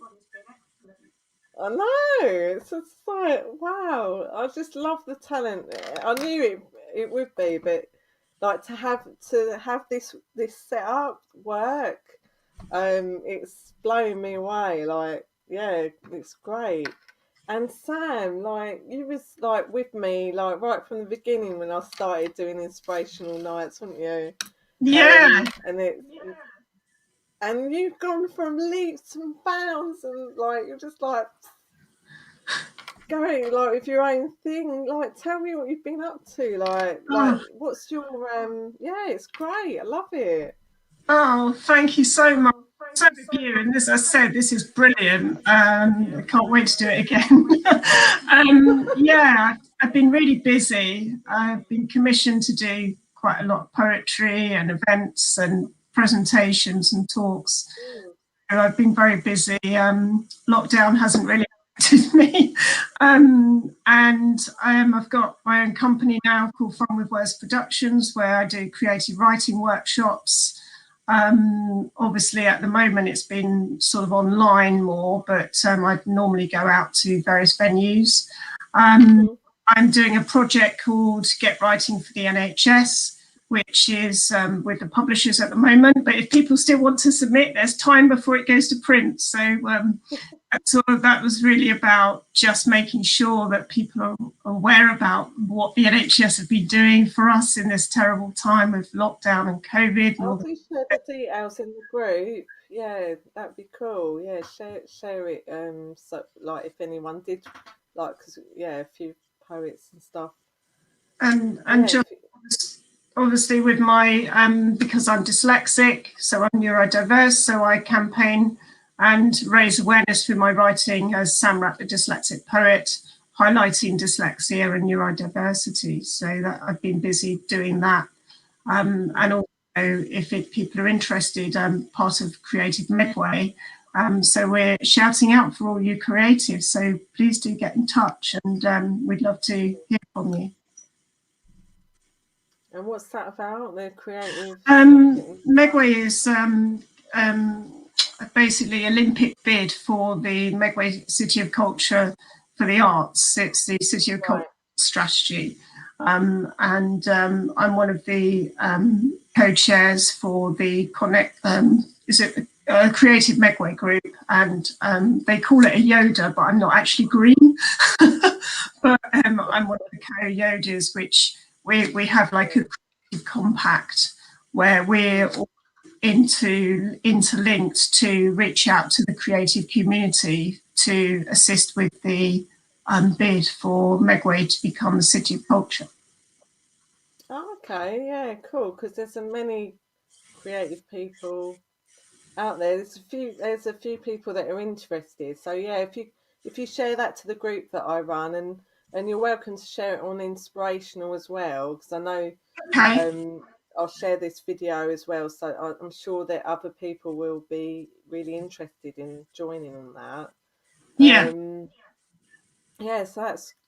I know, it's just like, wow, I just love the talent. I knew it would be, but like to have this set up work, it's blowing me away. Like, yeah, it's great. And Sam, like, you was like with me like right from the beginning when I started doing inspirational nights, weren't you? Yeah. And you've gone from leaps and bounds, and like you're just like going like with your own thing. Like, tell me what you've been up to. Like what's your yeah, it's great. I love it. Oh, thank you so much. So with you, and as I said, this is brilliant. I can't wait to do it again. Yeah, I've been really busy. I've been commissioned to do quite a lot of poetry and events and presentations and talks. So I've been very busy. Lockdown hasn't really affected me. And I've got my own company now called Fun with Words Productions, where I do creative writing workshops. Obviously at the moment it's been sort of online more, but I normally go out to various venues. I'm doing a project called Get Writing for the NHS, which is with the publishers at the moment, but if people still want to submit, there's time before it goes to print. So that was really about just making sure that people are aware about what the NHS have been doing for us in this terrible time of lockdown and COVID. I'll do share the details in the group. Yeah, that'd be cool. Yeah, share it. So like if anyone did, like, because yeah, a few poets and stuff. And yeah, just obviously with my because I'm dyslexic, so I'm neurodiverse, so I campaign and raise awareness through my writing as Sam Rapp, the dyslexic poet, highlighting dyslexia and neurodiversity. So that I've been busy doing that. And also, if people are interested, I'm part of Creative Medway. So we're shouting out for all you creatives. So please do get in touch, and we'd love to hear from you. And what's that about, the creative? Medway is basically Olympic bid for the Medway City of Culture for the Arts. It's the City of Culture strategy. And I'm one of the co-chairs for the Creative Medway group, and they call it a Yoda, but I'm not actually green. But I'm one of the co-Yodas, which we have like a creative compact where we're all interlinked to reach out to the creative community to assist with the bid for Medway to become the City of Culture. Oh, okay, yeah, cool. Because there's so many creative people out there. There's a few people that are interested. So yeah, if you share that to the group that I run, and you're welcome to share it on Inspirational as well, because I know I'll share this video as well. So I'm sure that other people will be really interested in joining on that. Yeah. Yeah, so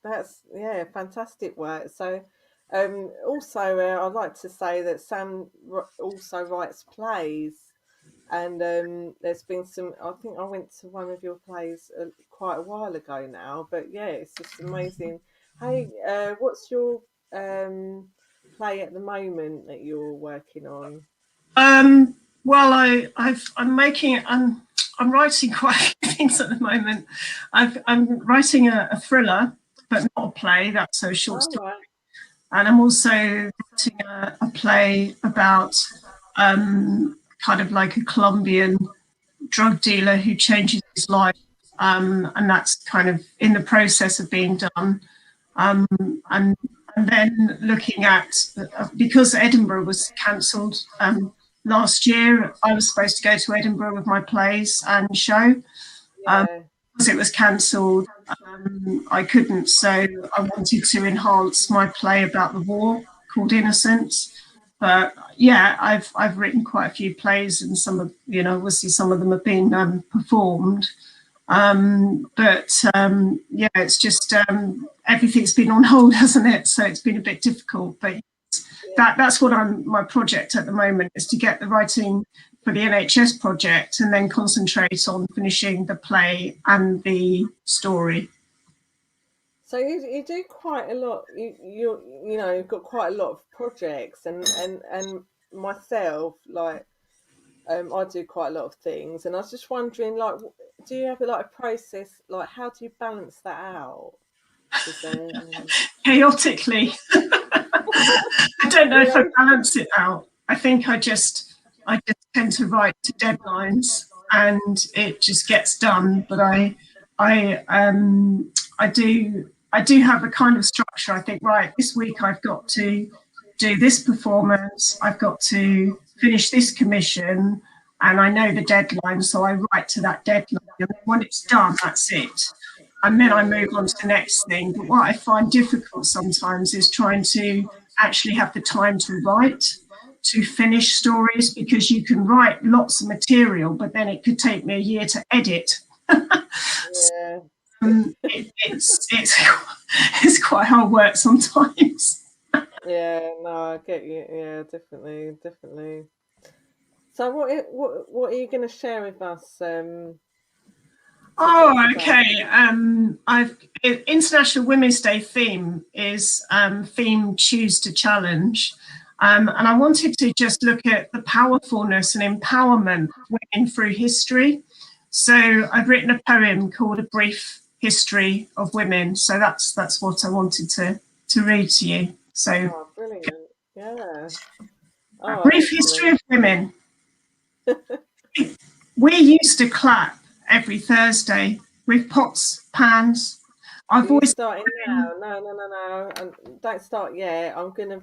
that's yeah, fantastic work. So also I'd like to say that Sam also writes plays, and there's been some, I think I went to one of your plays quite a while ago now, but yeah, it's just amazing. Hey, what's your play at the moment that you're working on? Well, I'm writing quite a few things at the moment. I'm writing a thriller, but not a play. That's a short story. Right. And I'm also writing a play about kind of like a Colombian drug dealer who changes his life, and that's kind of in the process of being done. And then looking at, because Edinburgh was cancelled last year, I was supposed to go to Edinburgh with my plays and show. Because it was cancelled, I couldn't, so I wanted to enhance my play about the war called Innocence. But yeah, I've written quite a few plays, and some of, you know, obviously some of them have been performed. Yeah, it's just everything's been on hold, hasn't it? So it's been a bit difficult. But that's what my project at the moment is, to get the writing for the NHS project and then concentrate on finishing the play and the story. So you do quite a lot. You know, you've got quite a lot of projects, and myself, like, I do quite a lot of things, and I was just wondering, like, do you have like a process? Like, how do you balance that out? Chaotically. I don't know if I balance it out. I think I just tend to write to deadlines, and it just gets done. But I do have a kind of structure. I think, right, this week I've got to do this performance, I've got to finish this commission, and I know the deadline, so I write to that deadline. And when it's done, that's it. And then I move on to the next thing. But what I find difficult sometimes is trying to actually have the time to write, to finish stories, because you can write lots of material, but then it could take me a year to edit. Yeah. It's quite hard work sometimes. Yeah, no, I get you. Yeah, definitely. So what are you going to share with us? Okay. International Women's Day theme is theme Choose to Challenge. And I wanted to just look at the powerfulness and empowerment of women through history. So I've written a poem called A Brief History of Women. So that's what I wanted to read to you. So brilliant. Yeah. A Brief History of Women. We used to clap every Thursday with pots, pans. I've always starting now. No. Don't start yet. I'm gonna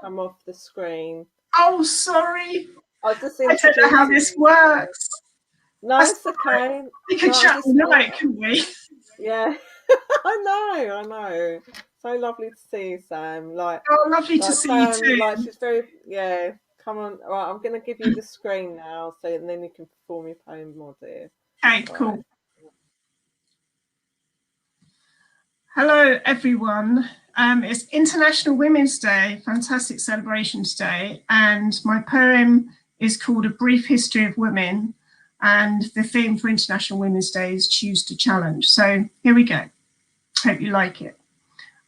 come off the screen. Oh, sorry. I don't know how this works. No, it's okay. We could chat all night, couldn't we? Yeah. I know. So lovely to see you, Sam. Like, lovely to see you too. Like, she's very, yeah. Come on. All right, I'm going to give you the screen now, and then you can perform your poem more, dear. Okay, cool. Hello, everyone. It's International Women's Day, fantastic celebration today, and my poem is called A Brief History of Women, and the theme for International Women's Day is Choose to Challenge. So here we go. Hope you like it.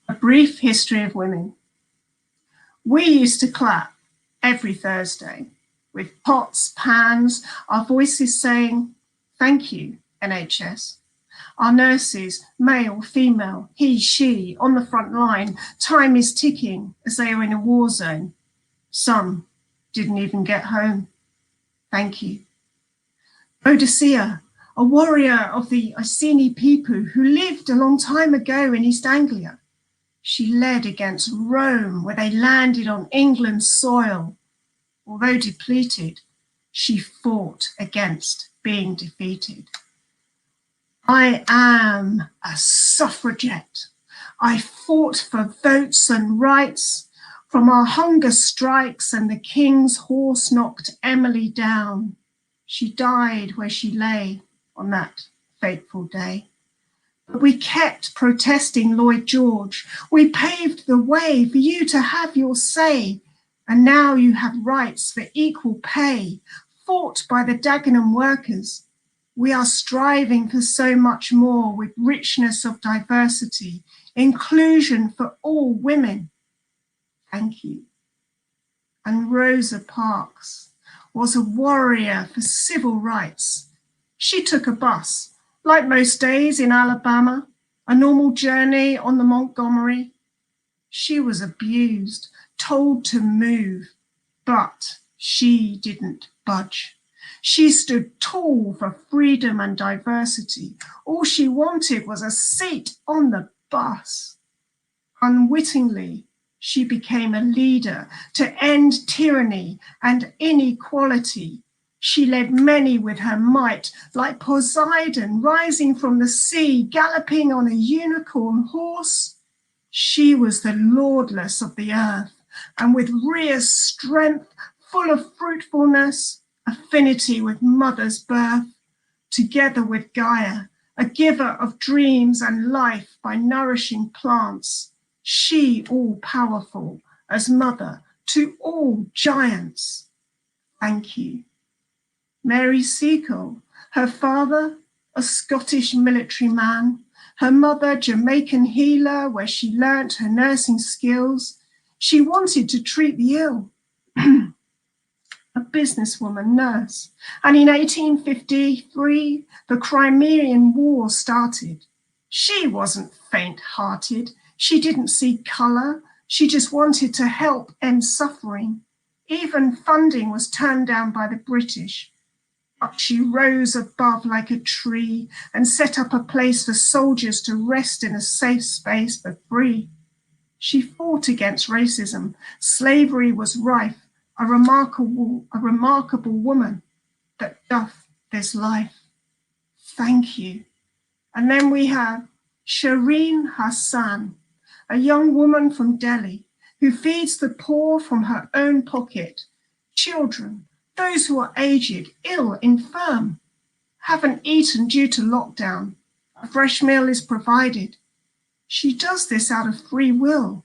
A Brief History of Women. We used to clap every Thursday with pots, pans, our voices saying, "Thank you, NHS." Our nurses, male, female, he, she, on the front line, time is ticking as they are in a war zone. Some didn't even get home. Thank you. Boadicea, a warrior of the Iceni people who lived a long time ago in East Anglia. She led against Rome, where they landed on England's soil. Although depleted, she fought against being defeated. I am a suffragette. I fought for votes and rights. From our hunger strikes and the king's horse knocked Emily down. She died where she lay on that fateful day. But we kept protesting Lloyd George. We paved the way for you to have your say. And now you have rights for equal pay, fought by the Dagenham workers. We are striving for so much more with richness of diversity, inclusion for all women. Thank you. And Rosa Parks was a warrior for civil rights. She took a bus, like most days in Alabama, a normal journey on the Montgomery. She was abused, told to move, but she didn't budge. She stood tall for freedom and diversity. All she wanted was a seat on the bus. Unwittingly, she became a leader to end tyranny and inequality. She led many with her might, like Poseidon rising from the sea, galloping on a unicorn horse. She was the lordless of the earth, and with Rhea's strength, full of fruitfulness, affinity with mother's birth, together with Gaia, a giver of dreams and life by nourishing plants, she all-powerful as mother to all giants. Thank you. Mary Seacole, her father, a Scottish military man, her mother, Jamaican healer, where she learnt her nursing skills. She wanted to treat the ill. A businesswoman nurse. And in 1853, the Crimean War started. She wasn't faint-hearted. She didn't see colour. She just wanted to help end suffering. Even funding was turned down by the British. But she rose above like a tree and set up a place for soldiers to rest in a safe space for free. She fought against racism. Slavery was rife. A remarkable woman that doth this life. Thank you. And then we have Serene Hassan, a young woman from Delhi who feeds the poor from her own pocket. Children, those who are aged, ill, infirm, haven't eaten due to lockdown. A fresh meal is provided. She does this out of free will.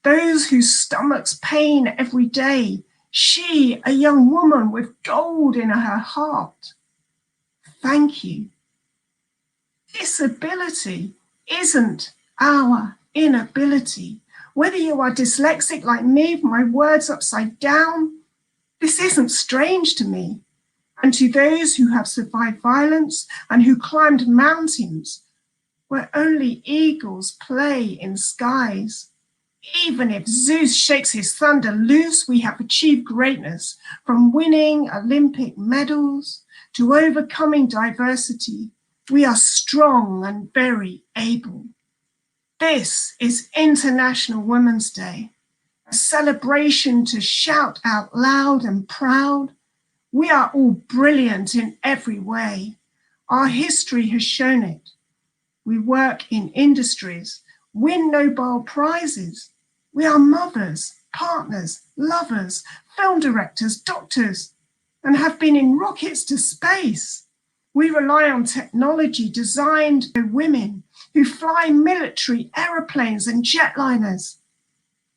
Those whose stomachs pain every day, she, a young woman with gold in her heart. Thank you. Disability isn't our inability. Whether you are dyslexic like me, my words upside down, this isn't strange to me. And to those who have survived violence and who climbed mountains where only eagles play in skies. Even if Zeus shakes his thunder loose, we have achieved greatness, from winning Olympic medals to overcoming diversity. We are strong and very able. This is International Women's Day, a celebration to shout out loud and proud. We are all brilliant in every way. Our history has shown it. We work in industries, win Nobel Prizes. We are mothers, partners, lovers, film directors, doctors, and have been in rockets to space. We rely on technology designed by women who fly military aeroplanes and jetliners.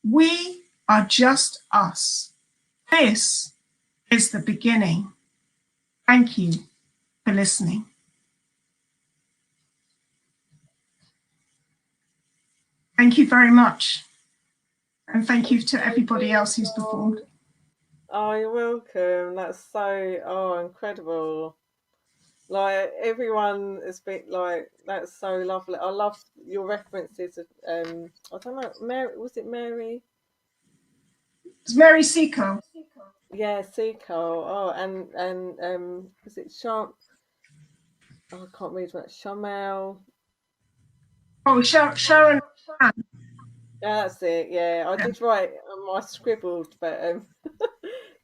We are just us. This is the beginning. Thank you for listening. Thank you very much. And thank you to everybody else who's performed. Oh, you're welcome. That's so, incredible. Like, everyone has been, like, that's so lovely. I love your references of, I don't know, Mary, was it Mary? It's Mary Seacole. Yeah, Seacole. Oh, and was it Sham? Oh, I can't read what, Shamel. Oh, Sharon. Yeah, that's it. Yeah, I did write. I scribbled, but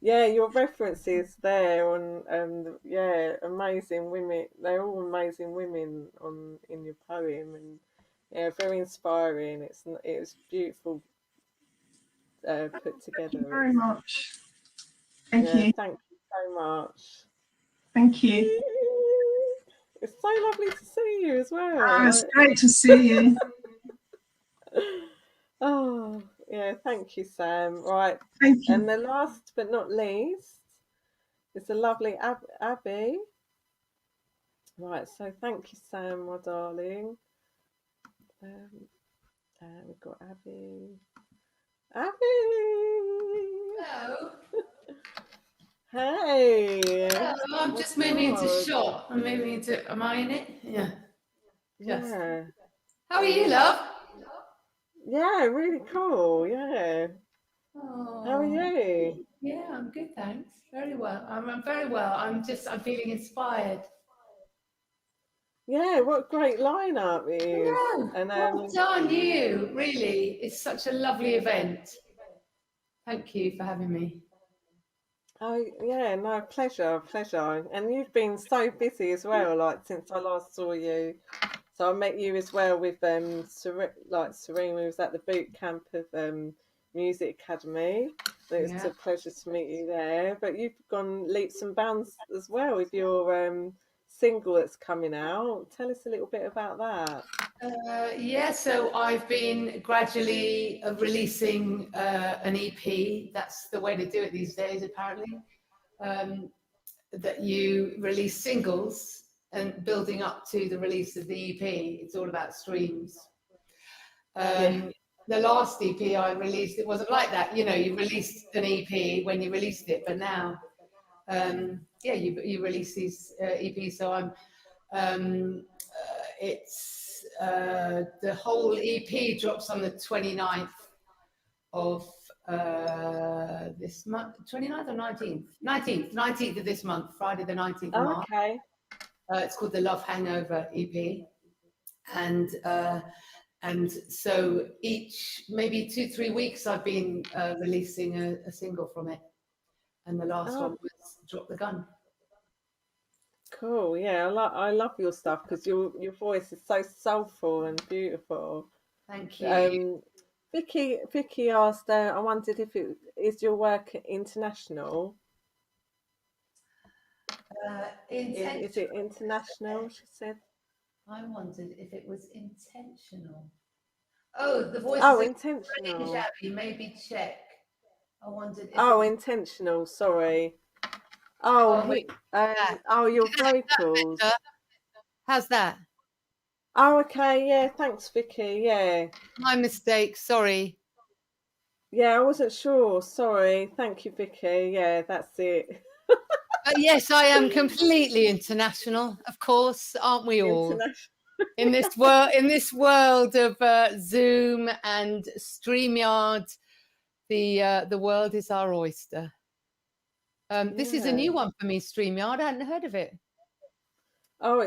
yeah, your references there on yeah, amazing women. They're all amazing women in your poem, and yeah, very inspiring. It was beautiful, put together. Thank you very much. Thank you. Thank you so much. Thank you. It's so lovely to see you as well. Oh, it's great to see you. Oh, yeah, thank you, Sam. Right, Thank you. and the last but not least is the lovely Abby. Right, so thank you, Sam, my darling. We've got Abby. Abby! Hello. Hey! Hello, I'm just moving into shot. I'm moving into, am I in it? Yeah. Just. Yeah. How are you, love? Yeah, really cool. Yeah. Oh. How are you? Yeah, I'm good, thanks. Very well. I'm very well. I'm feeling inspired. Yeah, what a great lineup it is. Yeah, And well done, you. Really, it's such a lovely event. Thank you for having me. Oh yeah, no, pleasure. And you've been so busy as well, like since I last saw you. So I met you as well with Serene. We was at the boot camp of Music Academy. It's a pleasure to meet you there. But you've gone leaps and bounds as well with your single that's coming out. Tell us a little bit about that. Yeah, so I've been gradually releasing an EP. That's the way to do it these days, apparently. That you release singles and building up to the release of the EP. It's all about streams. The last EP I released, it wasn't like that. You know, you released an EP when you released it, but now, you release these EPs. So it's the whole EP drops on the 29th of this month, 29th or 19th? 19th of this month, Friday the 19th of March. Okay. It's called the Love Hangover EP. And so each, maybe 2-3 weeks, I've been releasing a single from it. And the last one was Drop the Gun. Cool. Yeah, I love your stuff because your voice is so soulful and beautiful. Thank you. Vicky asked, I wondered if it is your work international. Is it international? She said. I wondered if it was intentional. Oh, the voice. Oh, intentional. Maybe check. I wondered. Intentional. Sorry. Your vocals. How's that? Oh, okay. Yeah. Thanks, Vicky. Yeah. My mistake. Sorry. Yeah, I wasn't sure. Sorry. Thank you, Vicky. Yeah, that's it. Yes, I am completely international, of course, aren't we all? In this world of Zoom and StreamYard, the world is our oyster. This is a new one for me, StreamYard. I hadn't heard of it. Oh,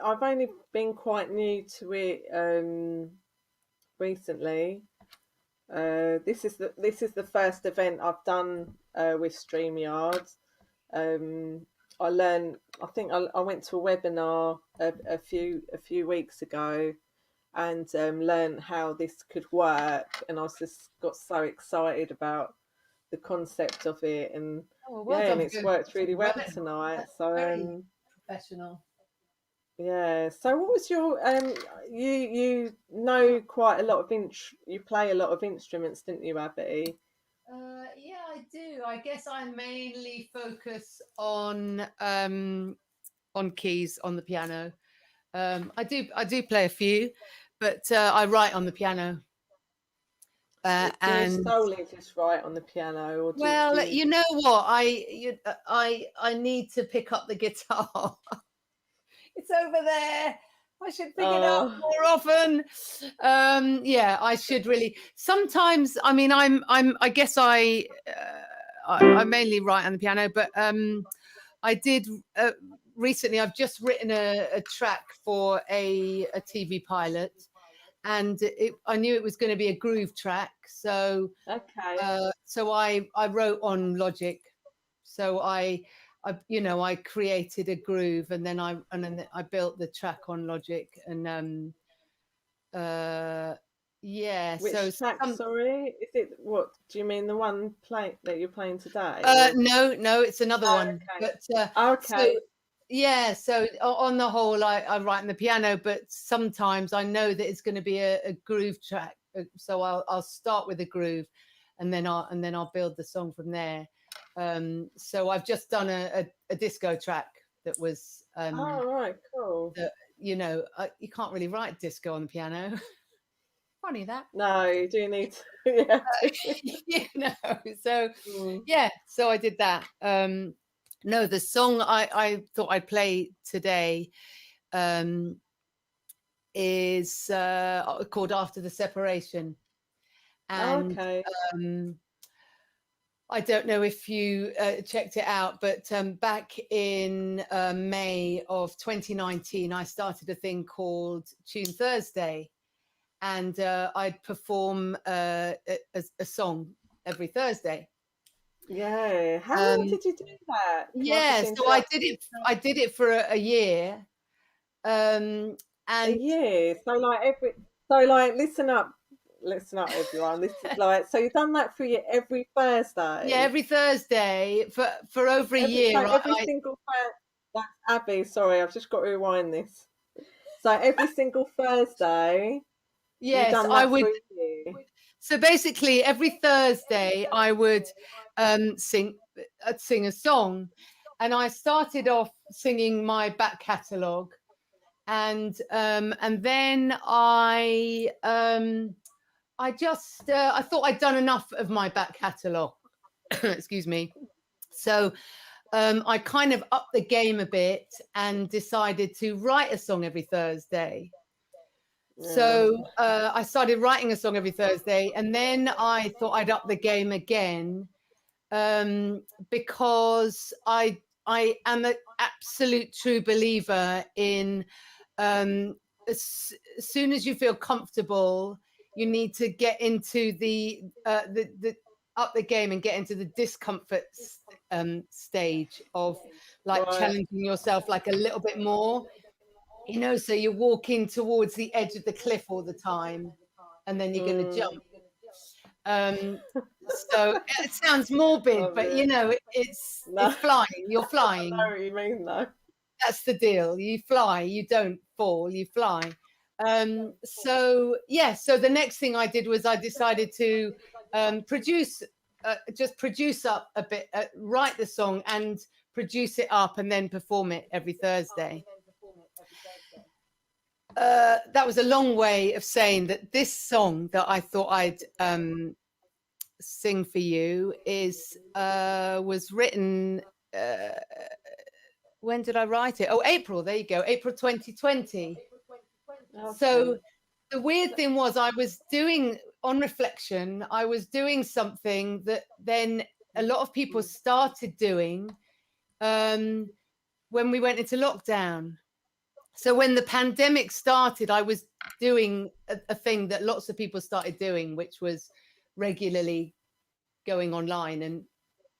I've only been quite new to it recently. This is the first event I've done with StreamYard. I think I went to a webinar a few weeks ago and learned how this could work, and I just got so excited about the concept of it, and and it's worked really well tonight. So very professional. Yeah. So what was your you know quite a lot of you play a lot of instruments, didn't you, Abby? Yeah, I do. I guess I mainly focus on keys on the piano. I do play a few, but I write on the piano. Do you solely just write on the piano, or you know what? I need to pick up the guitar. It's over there. I should pick it up more often. I should really. Sometimes, I mean, I guess I mainly write on the piano, but I did recently. I've just written a track for a TV pilot, and I knew it was going to be a groove track. So so I wrote on Logic. So I created a groove, and then I built the track on Logic, and Which track? Sorry, is it what? Do you mean the one that you're playing today? No, it's another one. Okay. But so on the whole, I write on the piano, but sometimes I know that it's going to be a groove track, so I'll start with a groove, and then I'll build the song from there. So I've just done a disco track that was cool. That, you can't really write disco on the piano. Funny that. No, you do need to, so so I did that. No, the song I thought I'd play today is called After the Separation. And I don't know if you checked it out, but back in May of 2019, I started a thing called Tune Thursday, and I'd perform a song every Thursday. Yeah. How long did you do that? So I did it for a year. And a year. So listen up, listen up, everyone. This is like, so you've done that for you every Thursday? Yeah, every Thursday for over a year. So every single Thursday. That's Abby. Sorry, I've just got to rewind this. So every single Thursday. Yes, I would. So basically, every Thursday I would sing a song, and I started off singing my back catalogue, and then I thought I'd done enough of my back catalogue. Excuse me. So I kind of upped the game a bit and decided to write a song every Thursday. So I started writing a song every Thursday, and then I thought I'd up the game again because I am an absolute true believer in as soon as you feel comfortable, you need to get into the up the game and get into the discomfort stage of like challenging yourself like a little bit more. You know, so you're walking towards the edge of the cliff all the time, and then you're going to jump. So it sounds morbid, but you know, it's flying. You're flying. I know what you mean, though. That's the deal. You fly. You don't fall. You fly. So yeah. So the next thing I did was I decided to produce up a bit, write the song and produce it up, and then perform it every Thursday. That was a long way of saying that this song that I thought I'd sing for you was written. When did I write it? Oh, April. There you go. April 2020. Okay. So the weird thing was on reflection, I was doing something that then a lot of people started doing when we went into lockdown. So when the pandemic started, I was doing a thing that lots of people started doing, which was regularly going online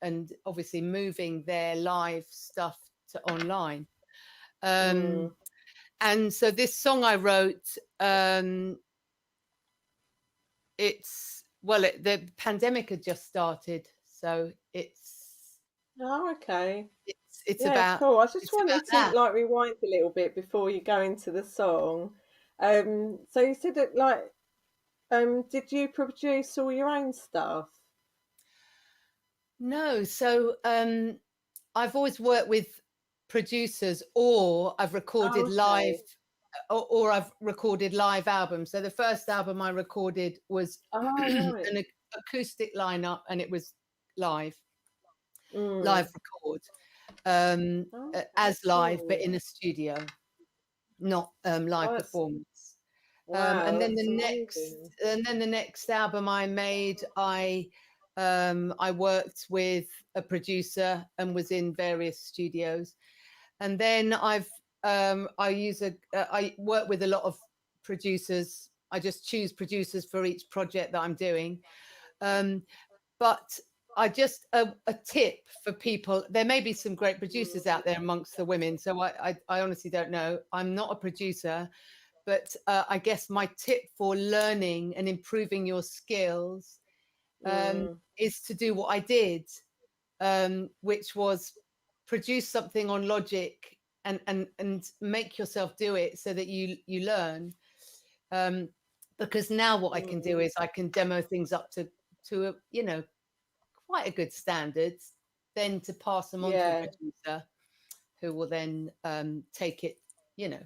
and obviously moving their live stuff to online. And so this song I wrote, the pandemic had just started, so it's. Oh, okay. It's about cool. I just wanted to like rewind a little bit before you go into the song. So you said that like, did you produce all your own stuff? No. So I've always worked with producers, or I've recorded live, or I've recorded live albums. So the first album I recorded was an acoustic lineup, and it was live record. As live, but in a studio, not live performance. Wow, and then the next album I made, I worked with a producer and was in various studios. And then I work with a lot of producers. I just choose producers for each project that I'm doing. But I just a tip for people. There may be some great producers out there amongst the women, so I honestly don't know. I'm not a producer, but I guess my tip for learning and improving your skills is to do what I did, which was produce something on Logic and make yourself do it so that you learn. Because now what I can do is I can demo things up to a, you know, quite a good standards, then to pass them on to a producer who will then take it, you know,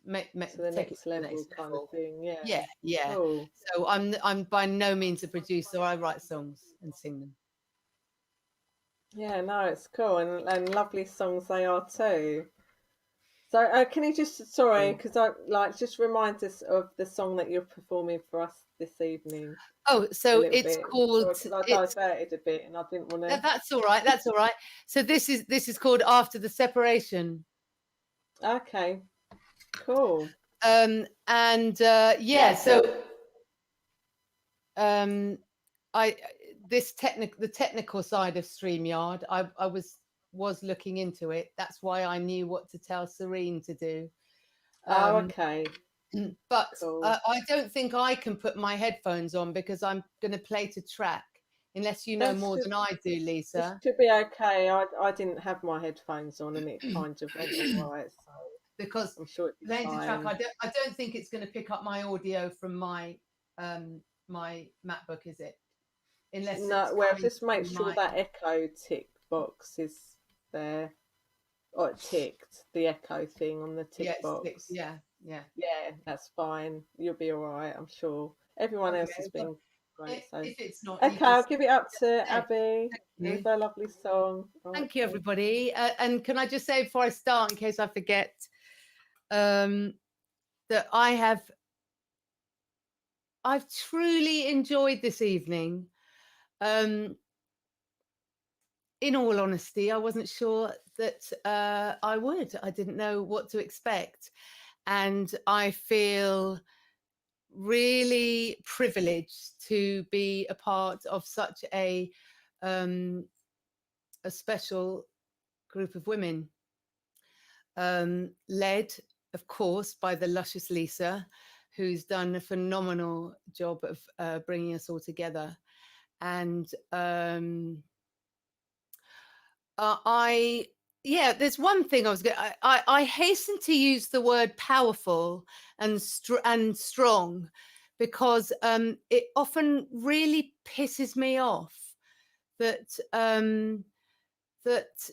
to the next level kind of thing. Yeah. Cool. So I'm by no means a producer. I write songs and sing them. Yeah, no, it's cool, and lovely songs they are too. So can you just because I like just remind us of the song that you're performing for us this evening? Oh, so it's called. I diverted a bit, and I didn't want to. That's all right. That's all right. So this is called After the Separation. Okay, cool. So the technical side of StreamYard, I was looking into it. That's why I knew what to tell Serene to do. Okay. But Cool. I don't think I can put my headphones on because I'm going to play to track, unless you know That more should- than I do, It Lisa. should be okay. I didn't have my headphones on, and it kind of went all right. So Because I'm sure it'll be playing to track, fine. I don't think it's going to pick up my audio from my my MacBook, is it? Unless No, it's well, coming just make through sure my- that echo tick box is there. Or it ticked the echo thing on the tick yeah, it's box. fixed, yeah. Yeah, that's fine. You'll be all right, I'm sure. Everyone else has Okay, been great. So If it's not, you okay, I'll just- give it up to Yeah, Abby you. with her lovely song. All Thank right, you, cool. everybody. And can I just say before I start, in case I forget, that I've truly enjoyed this evening. In all honesty, I wasn't sure that I would. I didn't know what to expect. And I feel really privileged to be a part of such a special group of women, led, of course, by the luscious Lisa, who's done a phenomenal job of bringing us all together. And there's one thing I was going. I hasten to use the word powerful and strong because it often really pisses me off that that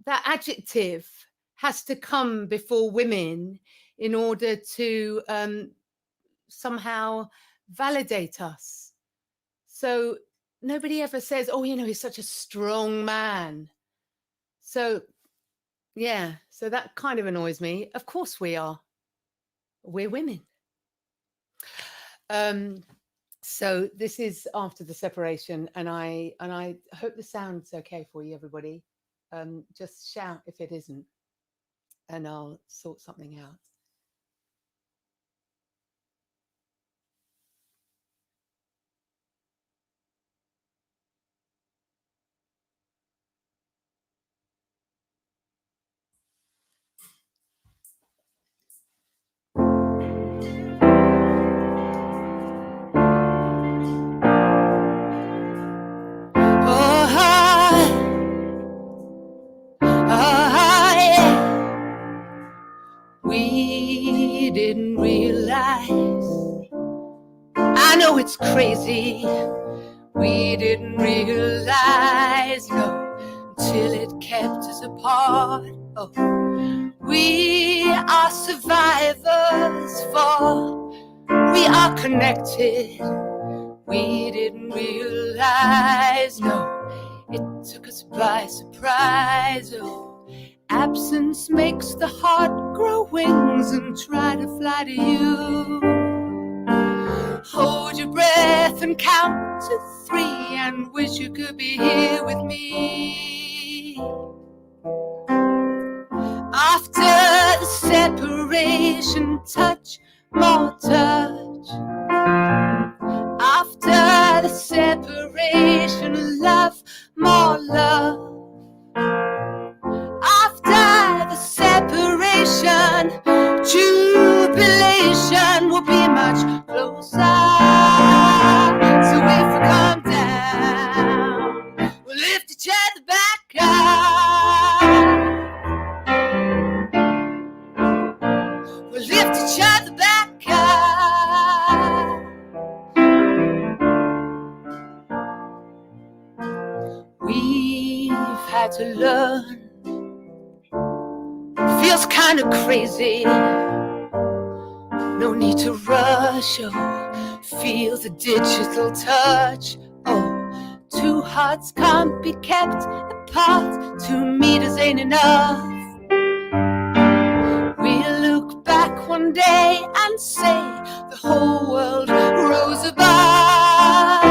adjective has to come before women in order to somehow validate us. So nobody ever says, "Oh, he's such a strong man." So, yeah, so that kind of annoys me. Of course we are. We're women. So this is after the separation, and I hope the sound's okay for you, everybody. Just shout if it isn't, and I'll sort something out. We didn't realize, I know it's crazy, we didn't realize, no, until it kept us apart. Oh, we are survivors, for we are connected. We didn't realize, no, it took us by surprise. Oh, absence makes the heart grow wings and try to fly to you. Hold your breath and count to 3 and wish you could be here with me. After the separation, touch, more touch. After the separation, love, more love. After the separation, jubilation will be much closer. So if we come down, we'll lift each other back up. We'll lift each other back up. We've had to learn. Feels kind of crazy. No need to rush. Oh, feel the digital touch. Oh, 2 hearts can't be kept apart. 2 meters ain't enough. We'll look back one day and say the whole world rose above.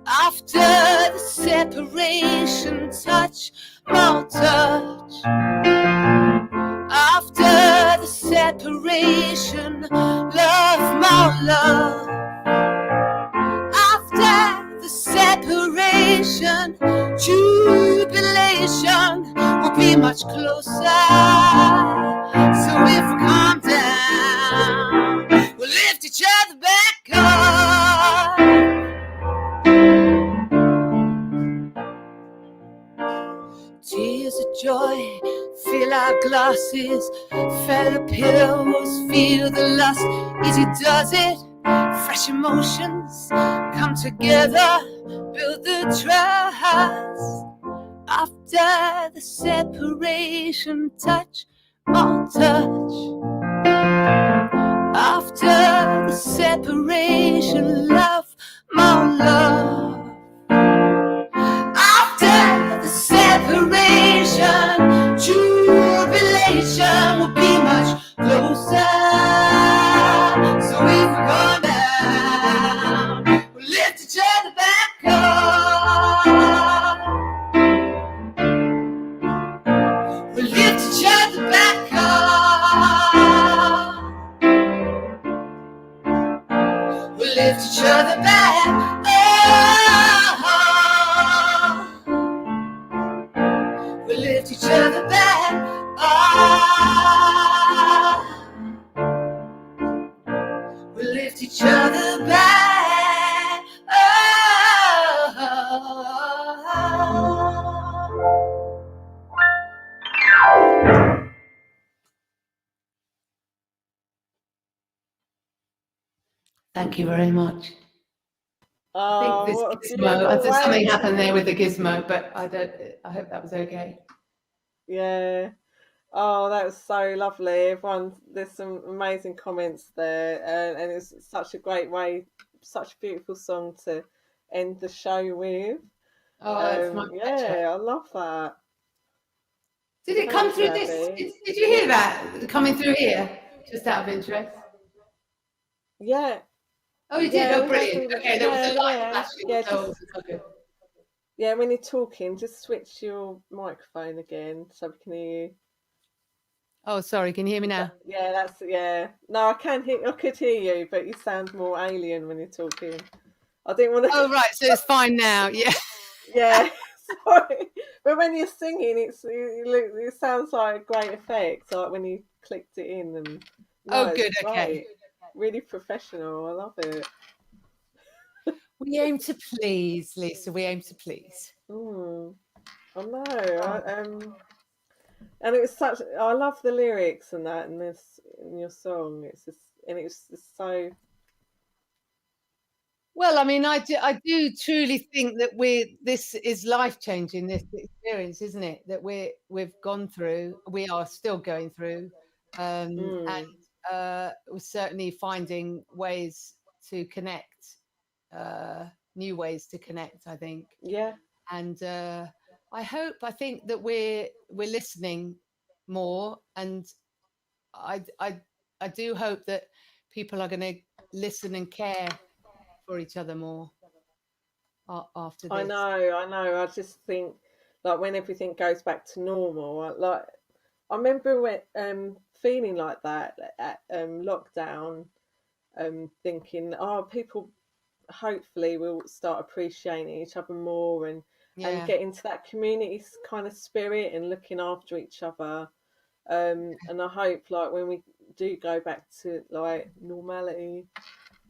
After the separation, touch, more touch. After the separation, love, more love. After the separation, jubilation will be much closer. So if we come down, glasses, feather pillows, feel the lust. Easy does it, fresh emotions come together, build the trust. After the separation, touch or touch. After the separation, love, my love. After the separation, jubilation will be much closer. So if we're going down, we'll lift each other back up. We'll lift each other back up. We'll lift each other back up. We'll lift each other back up. We'll lift each other back up. Thank you very much. Oh, I think what a this gizmo, beautiful there's something way. happened there with the gizmo, but I hope that was okay. Yeah. Oh, that was so lovely. Everyone, there's some amazing comments there, and it's such a great way, such a beautiful song to end the show with. Oh, that's my pleasure. Yeah, I love that. Did it come Thank through you, this? Abby. Did you hear that coming through here? Just out of interest. Yeah. Oh, you did? Yeah, Oh, we had brilliant. all Okay, there was a light yeah, flashing. yeah, So just, okay. yeah, when you're talking, just switch your microphone again so we can hear you. Oh, sorry. Can you hear me now? Yeah, yeah. No, I could hear you, but you sound more alien when you're talking. I didn't want to. Oh, right. So it's fine now. Yeah. Yeah, sorry. But when you're singing, it sounds like a great effect, like when you clicked it in. And no, Oh, good. it's Okay. great. Really professional. I love it. We aim to please, Lisa. We aim to please. I know. And it was such. I love the lyrics and that in your song. It's just so. Well, I mean, I do truly think that this is life-changing, this experience, isn't it? That we've gone through, we are still going through, and we're certainly finding ways to connect, new ways to connect, I think. Yeah. And I think that we're listening more, and I do hope that people are going to listen and care for each other more after this. I know. I just think like when everything goes back to normal, I remember when feeling like that at lockdown, thinking, oh, people hopefully will start appreciating each other more and get into that community kind of spirit and looking after each other. And I hope like when we do go back to like normality,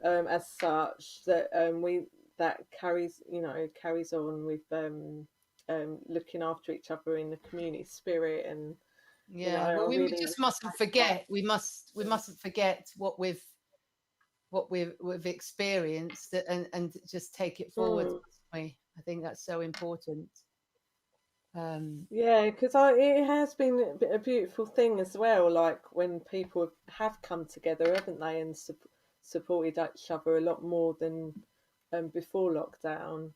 as such, that that carries on with looking after each other in the community spirit. And well, we just mustn't forget. We mustn't forget what we've experienced, and just take it forward. I think that's so important. Yeah, because it has been a beautiful thing as well. Like when people have come together, haven't they, and supported each other a lot more than before lockdown.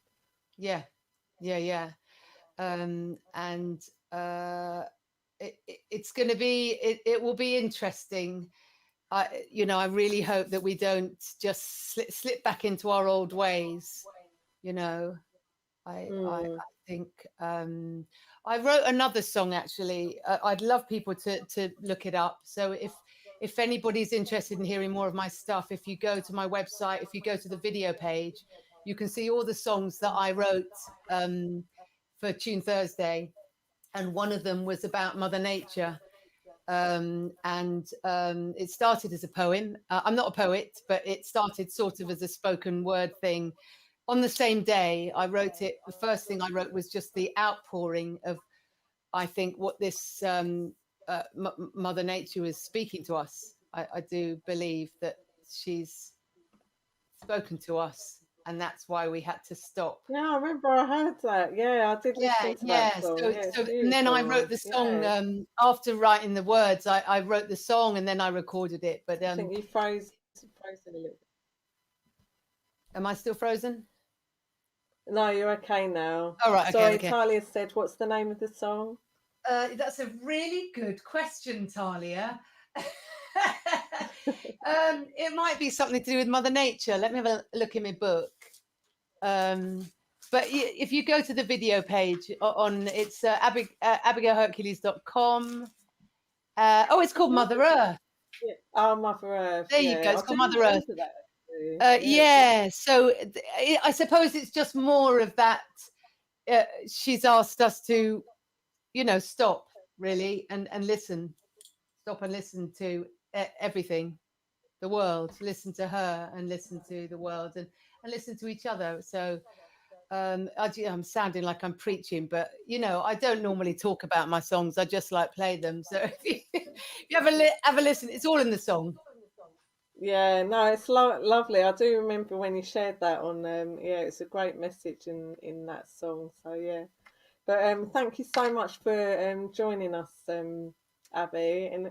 Yeah. And it's going to be. It will be interesting. I really hope that we don't just slip back into our old ways. I think I wrote another song actually. I'd love people to look it up. So if anybody's interested in hearing more of my stuff, if you go to my website, if you go to the video page, you can see all the songs that I wrote for Tune Thursday, and one of them was about Mother Nature. And it started as a poem. I'm not a poet, but it started sort of as a spoken word thing. On the same day I wrote it, the first thing I wrote was just the outpouring of, I think, what this Mother Nature was speaking to us. I do believe that she's spoken to us, and that's why we had to stop. Yeah, I remember I heard that. Yeah, I did listen to that song. So, Yeah, and then I wrote the beautiful. song. Yeah. After writing the words, I wrote the song and then I recorded it. But I think you frozen a little bit. Am I still frozen? No, you're okay now. All right. Sorry, Okay. Talia said, what's the name of the song? That's a really good question, Talia. It might be something to do with Mother Nature. Let me have a look in my book. But if you go to the video page on, it's abigailhercules.com. It's called Mother Earth. Yeah. Oh, Mother Earth. There you go. It's called Mother Earth. So I suppose it's just more of that. She's asked us to, stop really and listen, stop and listen to everything, the world, listen to her and listen to the world and listen to each other. So I'm sounding like I'm preaching, but I don't normally talk about my songs. I just like play them. So if you have a listen, it's all in the song. Yeah, no, it's lovely. I do remember when you shared that on. It's a great message in that song. So yeah, but thank you so much for joining us, Abby, and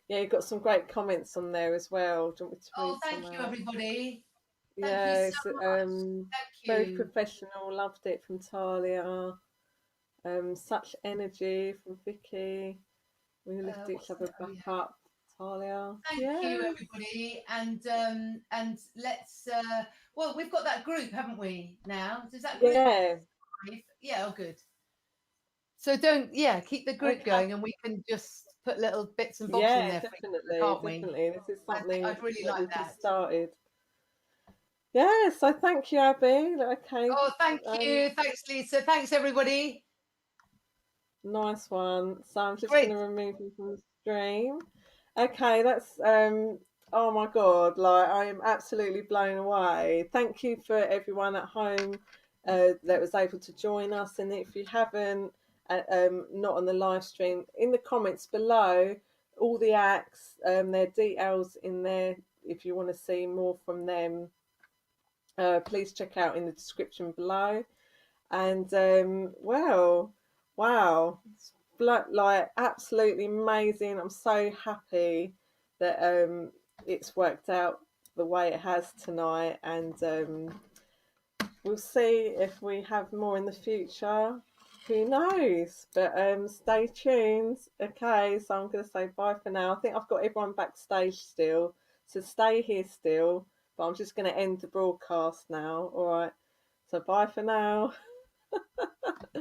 you've got some great comments on there as well. Do you want me to read Thank you, everybody. Yeah, Thank you so much. very professional. Loved it from Talia. Such energy from Vicky. We lift each other back up. Talia. Thank you, everybody, and let's. We've got that group, haven't we? Now, does that group? Yeah. Oh, good. So keep the group going, and we can just put little bits and bobs in there. Definitely. This is something I'd really that like we've that. Started. Yeah, so thank you, Abby. Okay. Oh, thank you. Thanks, Lisa. Thanks, everybody. Nice one. So I'm just going to remove you from the stream. Okay, that's oh my God, like I am absolutely blown away. Thank you for everyone at home that was able to join us, and if you haven't not on the live stream, in the comments below, all the acts, their details in there if you want to see more from them. Please check out in the description below. And wow, like absolutely amazing. I'm so happy that it's worked out the way it has tonight, and we'll see if we have more in the future. Who knows? But stay tuned. Okay, so I'm going to say bye for now. I think I've got everyone backstage still, so stay here still. But I'm just going to end the broadcast now. All right. So bye for now.